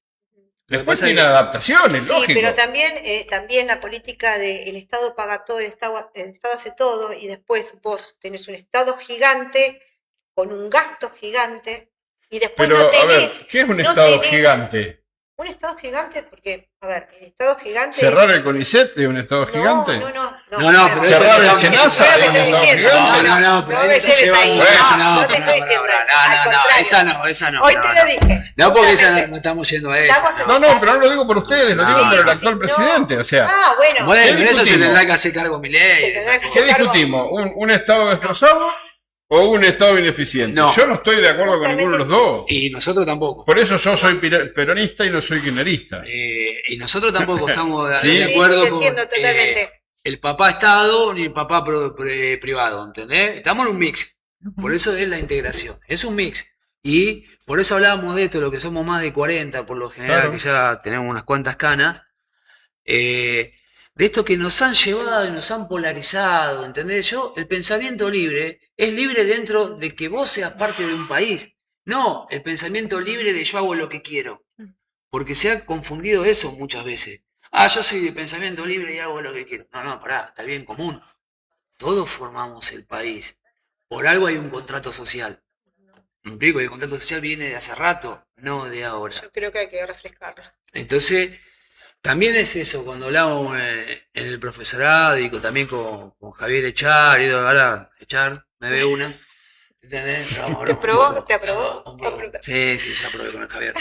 Lo que Después pasa tiene es que- adaptaciones, Sí, lógico. pero también la política de el Estado paga todo, el Estado hace todo, y después vos tenés un Estado gigante con un gasto gigante, y después Pero, no a ver, tenés ¿qué es un no Estado tenés- gigante? un Estado gigante, porque, a ver, el Estado gigante ¿Cerrar es- el CONICET es un Estado gigante? No, No, pero eso Cerrar no el estamos SENASA diciendo. es un Estado diciendo. gigante. No, pero No ahí me te estás lleves llevando. ahí. No, No te estoy diciendo eso, al no, contrario. esa no. Hoy no, te no. lo dije. No, porque esa Justamente. no estamos yendo a Estamos esa. en- No, no, pero no lo digo por ustedes, lo No, digo por el sí, actual sí, presidente. O sea, Ah, bueno. Bueno, ¿Qué pero eso se discutimos? tendrá que hacer cargo Se Milei. tendrá que ¿qué hacer cargo. discutimos? ¿Un Estado destrozado o un Estado ineficiente? No. Yo no estoy de acuerdo con ninguno de los dos. Y nosotros tampoco. Por eso yo soy peronista y no soy kirchnerista. Y nosotros tampoco estamos Sí. de Sí, acuerdo te con entiendo totalmente. el papá Estado ni el papá privado, ¿entendés? Estamos en un mix. Por eso es la integración. Es un mix. Y por eso hablábamos de esto, lo que somos más de 40, por lo general, Claro. que ya tenemos unas cuantas canas. De esto que nos han llevado y nos han polarizado, ¿entendés? El pensamiento libre es libre dentro de que vos seas parte de un país. No, el pensamiento libre de yo hago lo que quiero. Porque se ha confundido eso muchas veces. Ah, yo soy de pensamiento libre y hago lo que quiero. No, pará, está el bien común. Todos formamos el país. Por algo hay un contrato social. Me explico, el contrato social viene de hace rato, no de ahora. Yo creo que hay que refrescarlo. Entonces, también es eso, cuando hablamos en el profesorado y también con Javier Echar, y ahora Echar, me ve una. ¿Entendés? Pero vamos a hablar un aprobó? poco. ¿Te aprobó? Un poco. Sí, ya aprobé con el Javier.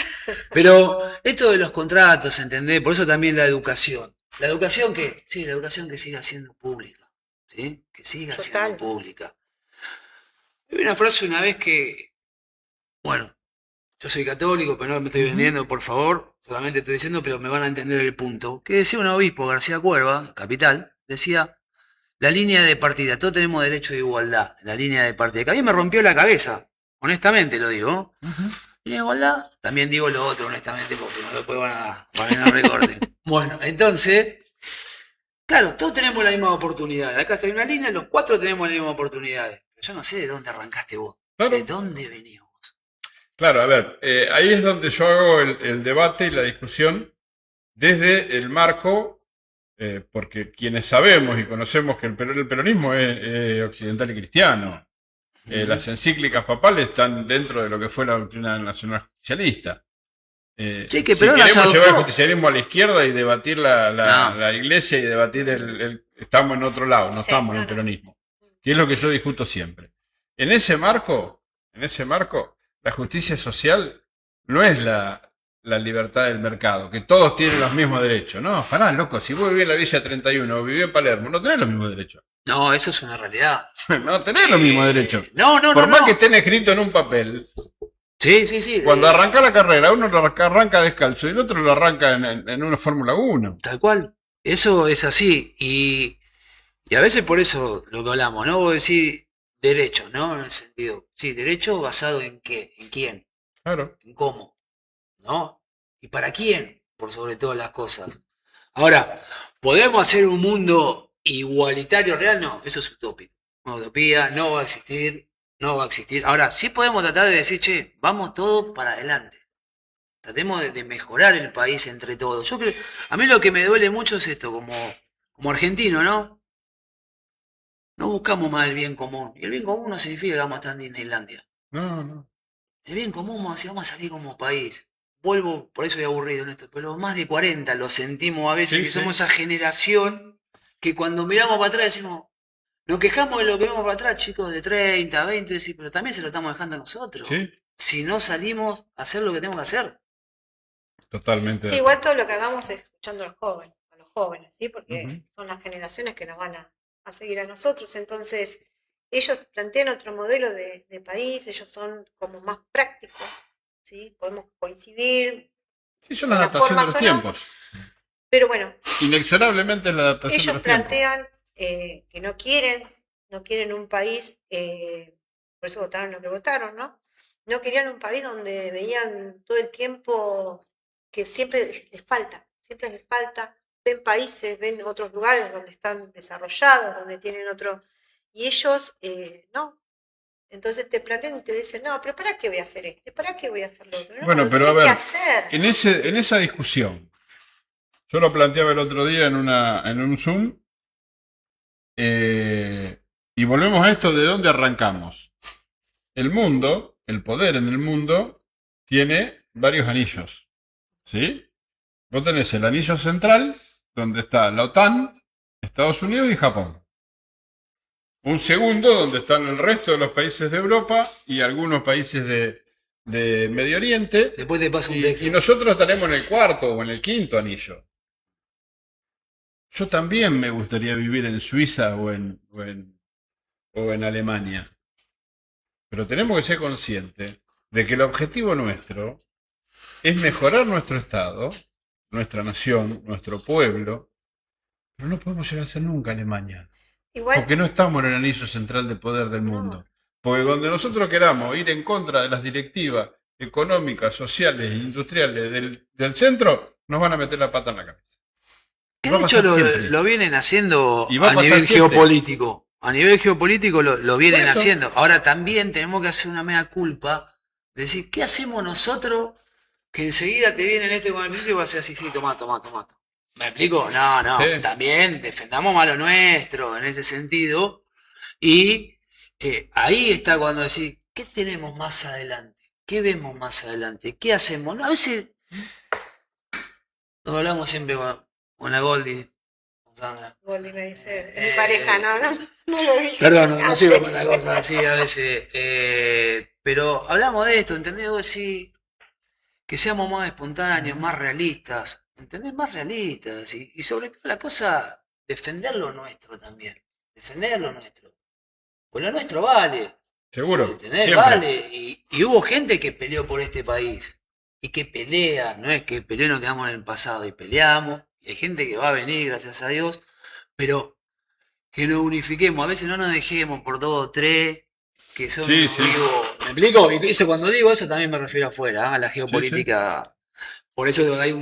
Pero esto de los contratos, ¿entendés? Por eso también la educación. ¿La educación qué? Sí, la educación que siga siendo pública. ¿Sí? Que siga Total. siendo pública. Hay una frase una vez que, bueno, yo soy católico, pero no me estoy vendiendo, por favor, solamente estoy diciendo, pero me van a entender el punto. Que decía un obispo, García Cuerva, capital, decía, la línea de partida, todos tenemos derecho de igualdad, la línea de partida, que a mí me rompió la cabeza, honestamente lo digo. Línea de igualdad, también digo lo otro, honestamente, porque si no después van a que no recorten. Bueno, entonces, claro, todos tenemos la misma oportunidad. Acá está una línea, los cuatro tenemos las mismas oportunidades. Pero yo no sé de dónde arrancaste vos. Claro. ¿De dónde venís vos? Claro, a ver, ahí es donde yo hago el debate y la discusión desde el marco, porque quienes sabemos y conocemos que el peronismo es occidental y cristiano. Las encíclicas papales están dentro de lo que fue la doctrina nacional socialista. Sí, que si Perón las queremos llevar el adoptó. justicialismo a la izquierda y debatir No. la iglesia y debatir estamos en otro lado, no Sí, estamos en el no. peronismo. que es lo que yo discuto siempre. En ese marco, la justicia social no es la libertad del mercado, que todos tienen los mismos derechos. No, pará, loco, si vos vivís en la Villa 31 o vivís en Palermo, no tenés los mismos derechos. No, eso es una realidad. No tenés los mismos derechos. No, Por más no. que estén escritos en un papel, Sí. cuando arranca la carrera, uno lo arranca descalzo y el otro lo arranca en una Fórmula 1. Tal cual. Eso es así. Y a veces por eso lo que hablamos, ¿no? Vos decís derecho, ¿no? En el sentido. Sí, derecho basado en qué, en quién, Claro. en cómo, ¿no? ¿Y para quién? Por sobre todas las cosas. Ahora, ¿podemos hacer un mundo igualitario real? No, eso es utópico. Una utopía, no va a existir, no va a existir. Ahora, sí podemos tratar de decir, che, vamos todos para adelante. Tratemos de mejorar el país entre todos. Yo creo, a mí lo que me duele mucho es esto, como argentino, ¿no? No buscamos más el bien común. Y el bien común no significa que vamos a estar en Disneylandia. No. El bien común, si vamos a salir como país. Vuelvo, por eso estoy aburrido en esto, pero más de 40 lo sentimos a veces, Sí, que sí. somos esa generación que cuando miramos para atrás decimos, nos quejamos de lo que vemos para atrás, chicos de 30, 20, sí, pero también se lo estamos dejando a nosotros. Sí, Si no salimos a hacer lo que tenemos que hacer. totalmente. Sí, igual todo lo que hagamos es escuchando a los jóvenes, ¿sí? Porque Ujú. son las generaciones que nos van a seguir a nosotros. Entonces, ellos plantean otro modelo de país, ellos son como más prácticos, ¿sí? Podemos coincidir, Sí, son la la adaptación de forma los sonó. tiempos. pero bueno, Inexorablemente es la adaptación de ellos los tiempos. plantean que no quieren un país, por eso votaron lo que votaron, ¿no? No querían un país donde veían todo el tiempo que siempre les falta, ven países, ven otros lugares donde están desarrollados, donde tienen otro, y ellos no. Entonces te plantean y te dicen, no, pero ¿para qué voy a hacer esto? ¿Para qué voy a hacer lo otro? No, Bueno, lo pero a tenés que ver, hacer. en esa discusión, yo lo planteaba el otro día en un Zoom, y volvemos a esto de dónde arrancamos. El mundo, el poder en el mundo, tiene varios anillos. ¿Sí? Vos tenés el anillo central, donde está la OTAN, Estados Unidos y Japón. Un segundo, donde están el resto de los países de Europa y algunos países de Medio Oriente. Después te paso un Y texto. nosotros estaremos en el cuarto o en el quinto anillo. Yo también me gustaría vivir en Suiza o en Alemania. Pero tenemos que ser conscientes de que el objetivo nuestro es mejorar nuestro estado, nuestra nación, nuestro pueblo. Pero no podemos llegar a ser nunca Alemania. Igual, Porque no estamos en el anillo central de poder del mundo. No. Porque donde nosotros queramos ir en contra de las directivas económicas, sociales e industriales del centro, nos van a meter la pata en la cabeza. Que Va de a hecho pasar siempre. lo vienen haciendo Y va a a pasar nivel siempre. geopolítico. A nivel geopolítico lo vienen Por eso. haciendo. Ahora también tenemos que hacer una mea culpa de decir, ¿qué hacemos nosotros? Que enseguida te vienen este con el principio y vas a decir, sí, toma. ¿Me explico? No. Sí. También defendamos más lo nuestro en ese sentido. Y ahí está cuando decís, ¿qué tenemos más adelante? ¿Qué vemos más adelante? ¿Qué hacemos? No, a veces nos hablamos siempre con la Goldie, con Sandra. Goldie me dice, es mi pareja, no lo dije. Perdón, no antes. sirvo con la cosa así a veces. Pero hablamos de esto, ¿entendés? Vos decís que seamos más espontáneos, más realistas. ¿Entendés? Más realistas. Y sobre todo la cosa, defender lo nuestro también. Defender lo nuestro. Pues lo nuestro vale. Seguro. ¿Entendés? Siempre. Vale. Y hubo gente que peleó por este país. Y que pelea. No es que peleó y nos quedamos en el pasado. Y peleamos. Y hay gente que va a venir, gracias a Dios. Pero que nos unifiquemos. A veces no nos dejemos por dos o tres. Que son, Sí, sí. ¿me explico? Y eso, cuando digo eso también me refiero afuera, a la geopolítica. Por eso hay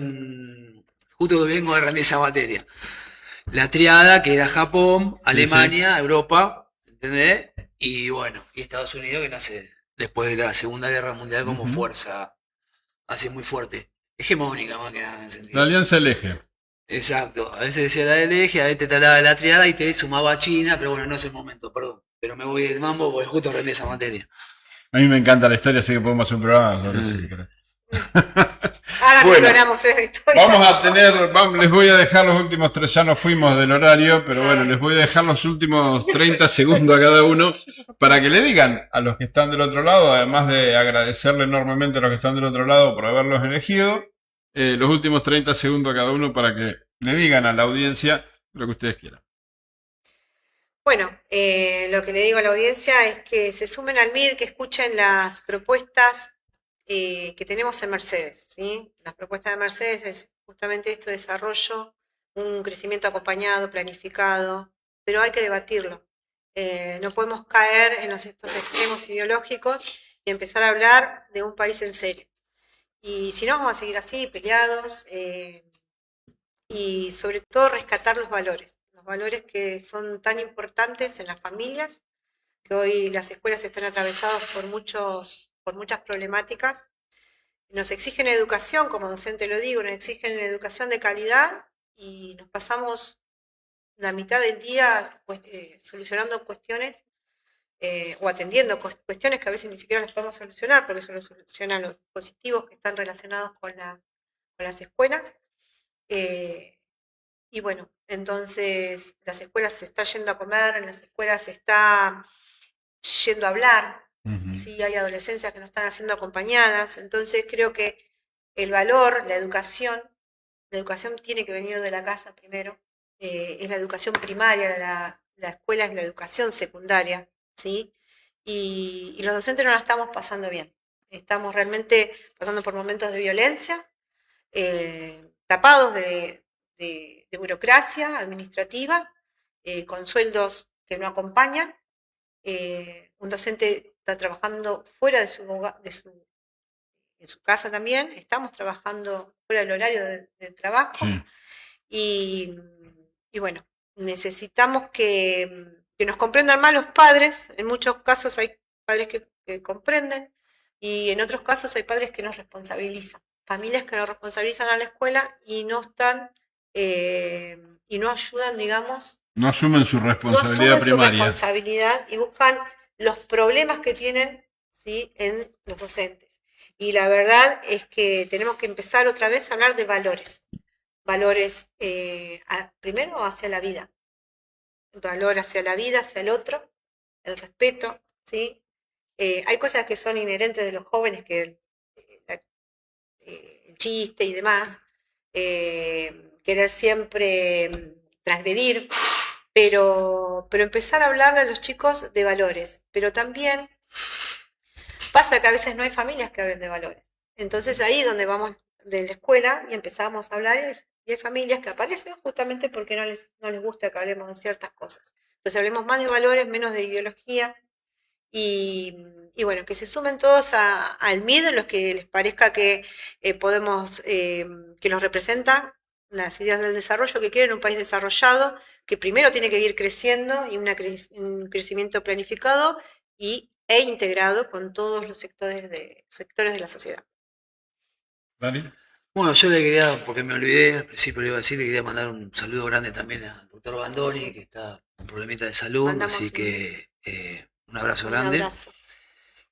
justo vengo de rendir esa materia. La triada que era Japón, Alemania, Europa, ¿entendés? Y bueno, y Estados Unidos que nace después de la Segunda Guerra Mundial como Ujú. fuerza así muy fuerte. Hegemónica más que nada en ese sentido. La alianza del eje. Exacto, a veces decía la del eje, a veces te hablaba de la triada y te sumaba a China, pero bueno, no es el momento, perdón. Pero me voy del mambo porque justo rendí esa materia. A mí me encanta la historia, así que podemos hacer un programa sobre eso. Hagan Bueno, el programa ustedes de historia. les voy a dejar los últimos tres, ya nos fuimos del horario, pero bueno, les voy a dejar los últimos 30 segundos a cada uno para que le digan a los que están del otro lado, además de agradecerle enormemente a los que están del otro lado por haberlos elegido, los últimos 30 segundos a cada uno para que le digan a la audiencia lo que ustedes quieran. Bueno, lo que le digo a la audiencia es que se sumen al MID, que escuchen las propuestas que tenemos en Mercedes, ¿sí? Las propuestas de Mercedes es justamente esto: desarrollo, un crecimiento acompañado, planificado, pero hay que debatirlo. No podemos caer en estos extremos ideológicos y empezar a hablar de un país en serio. Y si no, vamos a seguir así, peleados, y sobre todo rescatar los valores que son tan importantes en las familias, que hoy las escuelas están atravesadas por muchas problemáticas. Nos exigen educación, como docente lo digo, nos exigen educación de calidad y nos pasamos la mitad del día pues, solucionando cuestiones o atendiendo cuestiones que a veces ni siquiera las podemos solucionar, porque solo solucionan los dispositivos que están relacionados con las escuelas. Y bueno, entonces las escuelas se está yendo a comer, en las escuelas se está yendo a hablar, ¿sí? Hay adolescencias que no están siendo acompañadas, entonces creo que el valor, la educación tiene que venir de la casa primero, es la educación primaria, la escuela es la educación secundaria, ¿sí? Y los docentes no la estamos pasando bien, estamos realmente pasando por momentos de violencia, tapados de burocracia administrativa, con sueldos que no acompañan. Un docente está trabajando fuera en su casa también, estamos trabajando fuera del horario de trabajo, sí. Y bueno, necesitamos que nos comprendan más los padres. En muchos casos hay padres que comprenden y en otros casos hay padres que nos responsabilizan, familias que nos responsabilizan a la escuela y no están y no ayudan, digamos, no asumen su responsabilidad primaria. Su responsabilidad y buscan los problemas que tienen, ¿sí?, en los docentes. Y la verdad es que tenemos que empezar otra vez a hablar de valores. Valores primero hacia la vida. Valor hacia la vida, hacia el otro, el respeto, ¿sí? Hay cosas que son inherentes de los jóvenes, que el chiste y demás, querer siempre transgredir, pero empezar a hablarle a los chicos de valores. Pero también pasa que a veces no hay familias que hablen de valores. Entonces ahí es donde vamos de la escuela y empezamos a hablar y hay familias que aparecen justamente porque no les gusta que hablemos de ciertas cosas. Entonces hablemos más de valores, menos de ideología. Y bueno, que se sumen todos al MID, los que les parezca que podemos, que los representan las ideas del desarrollo, que quieren un país desarrollado, que primero tiene que ir creciendo y un crecimiento planificado e integrado con todos los sectores de la sociedad. ¿Dani? Bueno, yo le quería, porque me olvidé, al principio le iba a decir, le quería mandar un saludo grande también al doctor Bandoni, sí, que está con problemita de salud, mandamos así que un abrazo grande. Abrazo.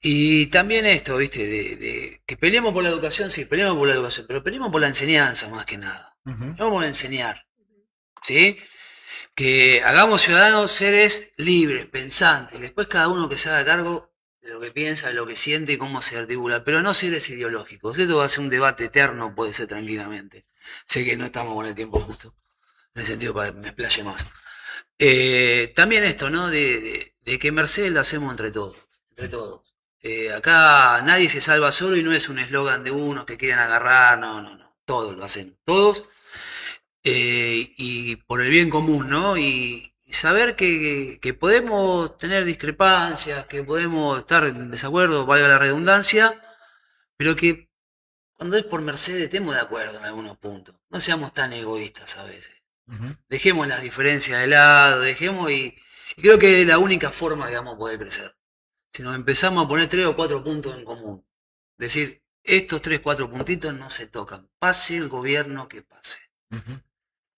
Y también esto, viste, de que peleemos por la educación, sí, peleemos por la educación, pero peleemos por la enseñanza más que nada. Vamos a enseñar, ¿sí? Que hagamos ciudadanos seres libres, pensantes, después cada uno que se haga cargo de lo que piensa, de lo que siente y cómo se articula, pero no seres ideológicos. Esto va a ser un debate eterno, puede ser tranquilamente. Sé que no estamos con el tiempo justo, en el sentido para que me explaye más. También esto, ¿no? De que Mercedes lo hacemos entre todos. Acá nadie se salva solo y no es un eslogan de unos que quieren agarrar, no. Todos lo hacen, todos. Y por el bien común, ¿no? Y saber que podemos tener discrepancias, que podemos estar en desacuerdo, valga la redundancia, pero que cuando es por Mercedes estemos de acuerdo en algunos puntos. No seamos tan egoístas a veces. Dejemos las diferencias de lado, y creo que es la única forma que vamos a poder crecer. Si nos empezamos a poner 3 o 4 puntos en común, decir, estos 3 o 4 puntitos no se tocan, pase el gobierno que pase.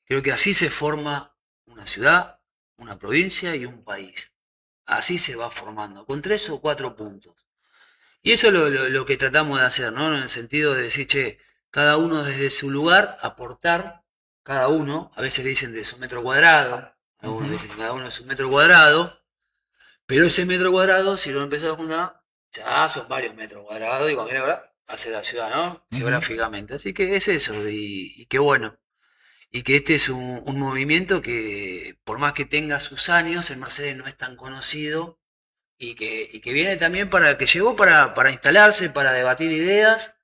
Creo que así se forma una ciudad, una provincia y un país. Así se va formando, con 3 o 4 puntos. Y eso es lo que tratamos de hacer, ¿no? En el sentido de decir, che, cada uno desde su lugar aportar, cada uno, a veces dicen de su metro cuadrado, algunos dicen cada uno de su metro cuadrado, pero ese metro cuadrado, si lo empezamos a juntar, ya son varios metros cuadrados y cuando viene ahora hace la ciudad, ¿no? Geográficamente. Así que es eso, y qué bueno. Y que este es un movimiento que, por más que tenga sus años, el Mercedes no es tan conocido y que viene también que llegó para instalarse, para debatir ideas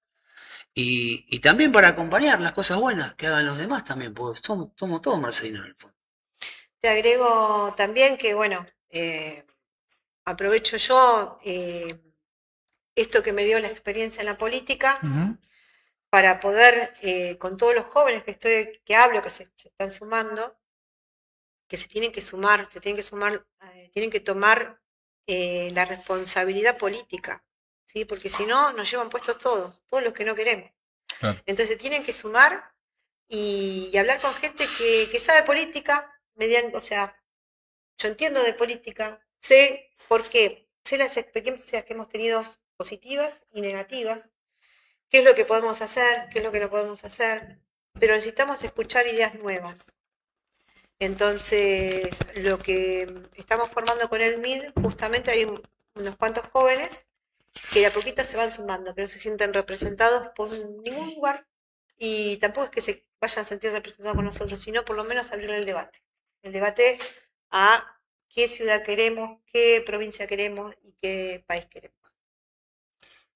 y también para acompañar las cosas buenas que hagan los demás también, porque somos todos mercedinos en el fondo. Te agrego también que, bueno, aprovecho yo esto que me dio la experiencia en la política para poder, con todos los jóvenes que hablo, que se están sumando, que se tienen que sumar, tienen que tomar la responsabilidad política, ¿sí? Porque si no, nos llevan puestos todos los que no queremos. Claro. Entonces se tienen que sumar y hablar con gente que sabe política, o sea, yo entiendo de política, sé por qué, sé las experiencias que hemos tenido positivas y negativas, qué es lo que podemos hacer, qué es lo que no podemos hacer, pero necesitamos escuchar ideas nuevas. Entonces, lo que estamos formando con el MID, justamente hay unos cuantos jóvenes que de a poquito se van sumando, que no se sienten representados por ningún lugar y tampoco es que se vayan a sentir representados por nosotros, sino por lo menos abrir el debate a qué ciudad queremos, qué provincia queremos y qué país queremos.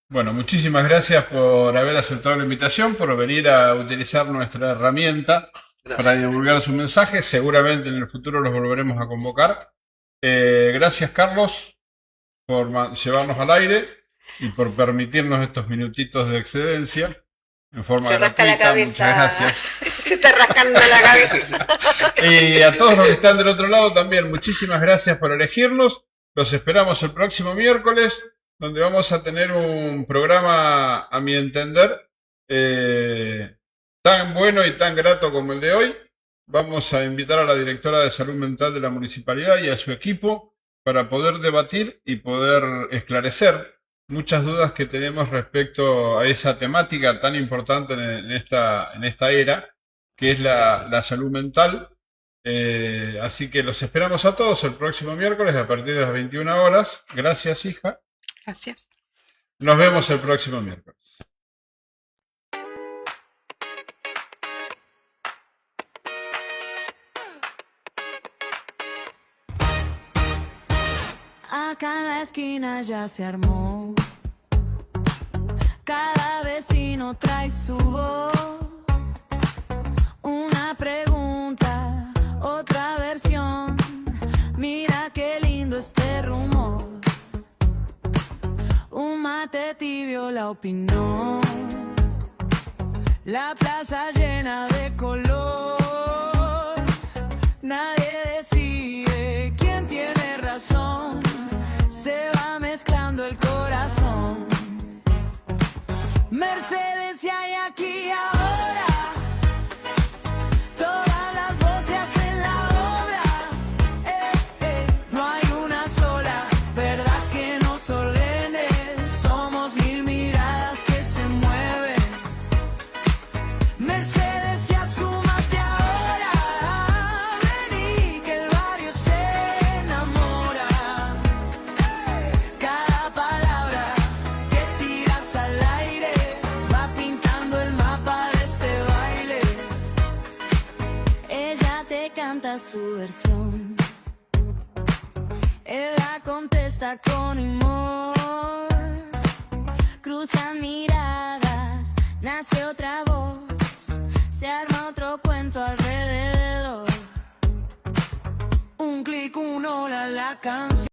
Bueno, muchísimas gracias por haber aceptado la invitación, por venir a utilizar nuestra herramienta para divulgar su mensaje. Seguramente en el futuro los volveremos a convocar. Gracias, Carlos, por llevarnos al aire y por permitirnos estos minutitos de excedencia en forma gratuita. Muchas gracias. Se está rascando la cabeza. Y a todos los que están del otro lado también, muchísimas gracias por elegirnos. Los esperamos el próximo miércoles, donde vamos a tener un programa, a mi entender, tan bueno y tan grato como el de hoy. Vamos a invitar a la directora de Salud Mental de la Municipalidad y a su equipo para poder debatir y poder esclarecer muchas dudas que tenemos respecto a esa temática tan importante en esta era, que es la salud mental. Así que los esperamos a todos el próximo miércoles a partir de las 21 horas. Gracias, hija. Gracias. Nos vemos el próximo miércoles. Acá en la esquina ya se armó. Cada vecino trae su voz. Una pregunta, otra versión. Mira qué lindo este rumor. Un mate tibio, la opinión. La plaza llena de color. Nadie decide quién tiene razón. Se va mezclando el corazón. Mercedes y hay aquí ahora. Todas las voces hacen la obra. No hay una sola verdad que nos ordene. Somos mil miradas que se mueven. Mercedes, ya súmate ahora. Vení que el barrio se enamora. Cada palabra que tiras al aire va pintando el mapa de este baile. Ella te canta su versión. Él la contesta con humor. Cruzan miradas, nace otra voz. Se arma otro cuento alrededor. Un clic, un hola, la canción.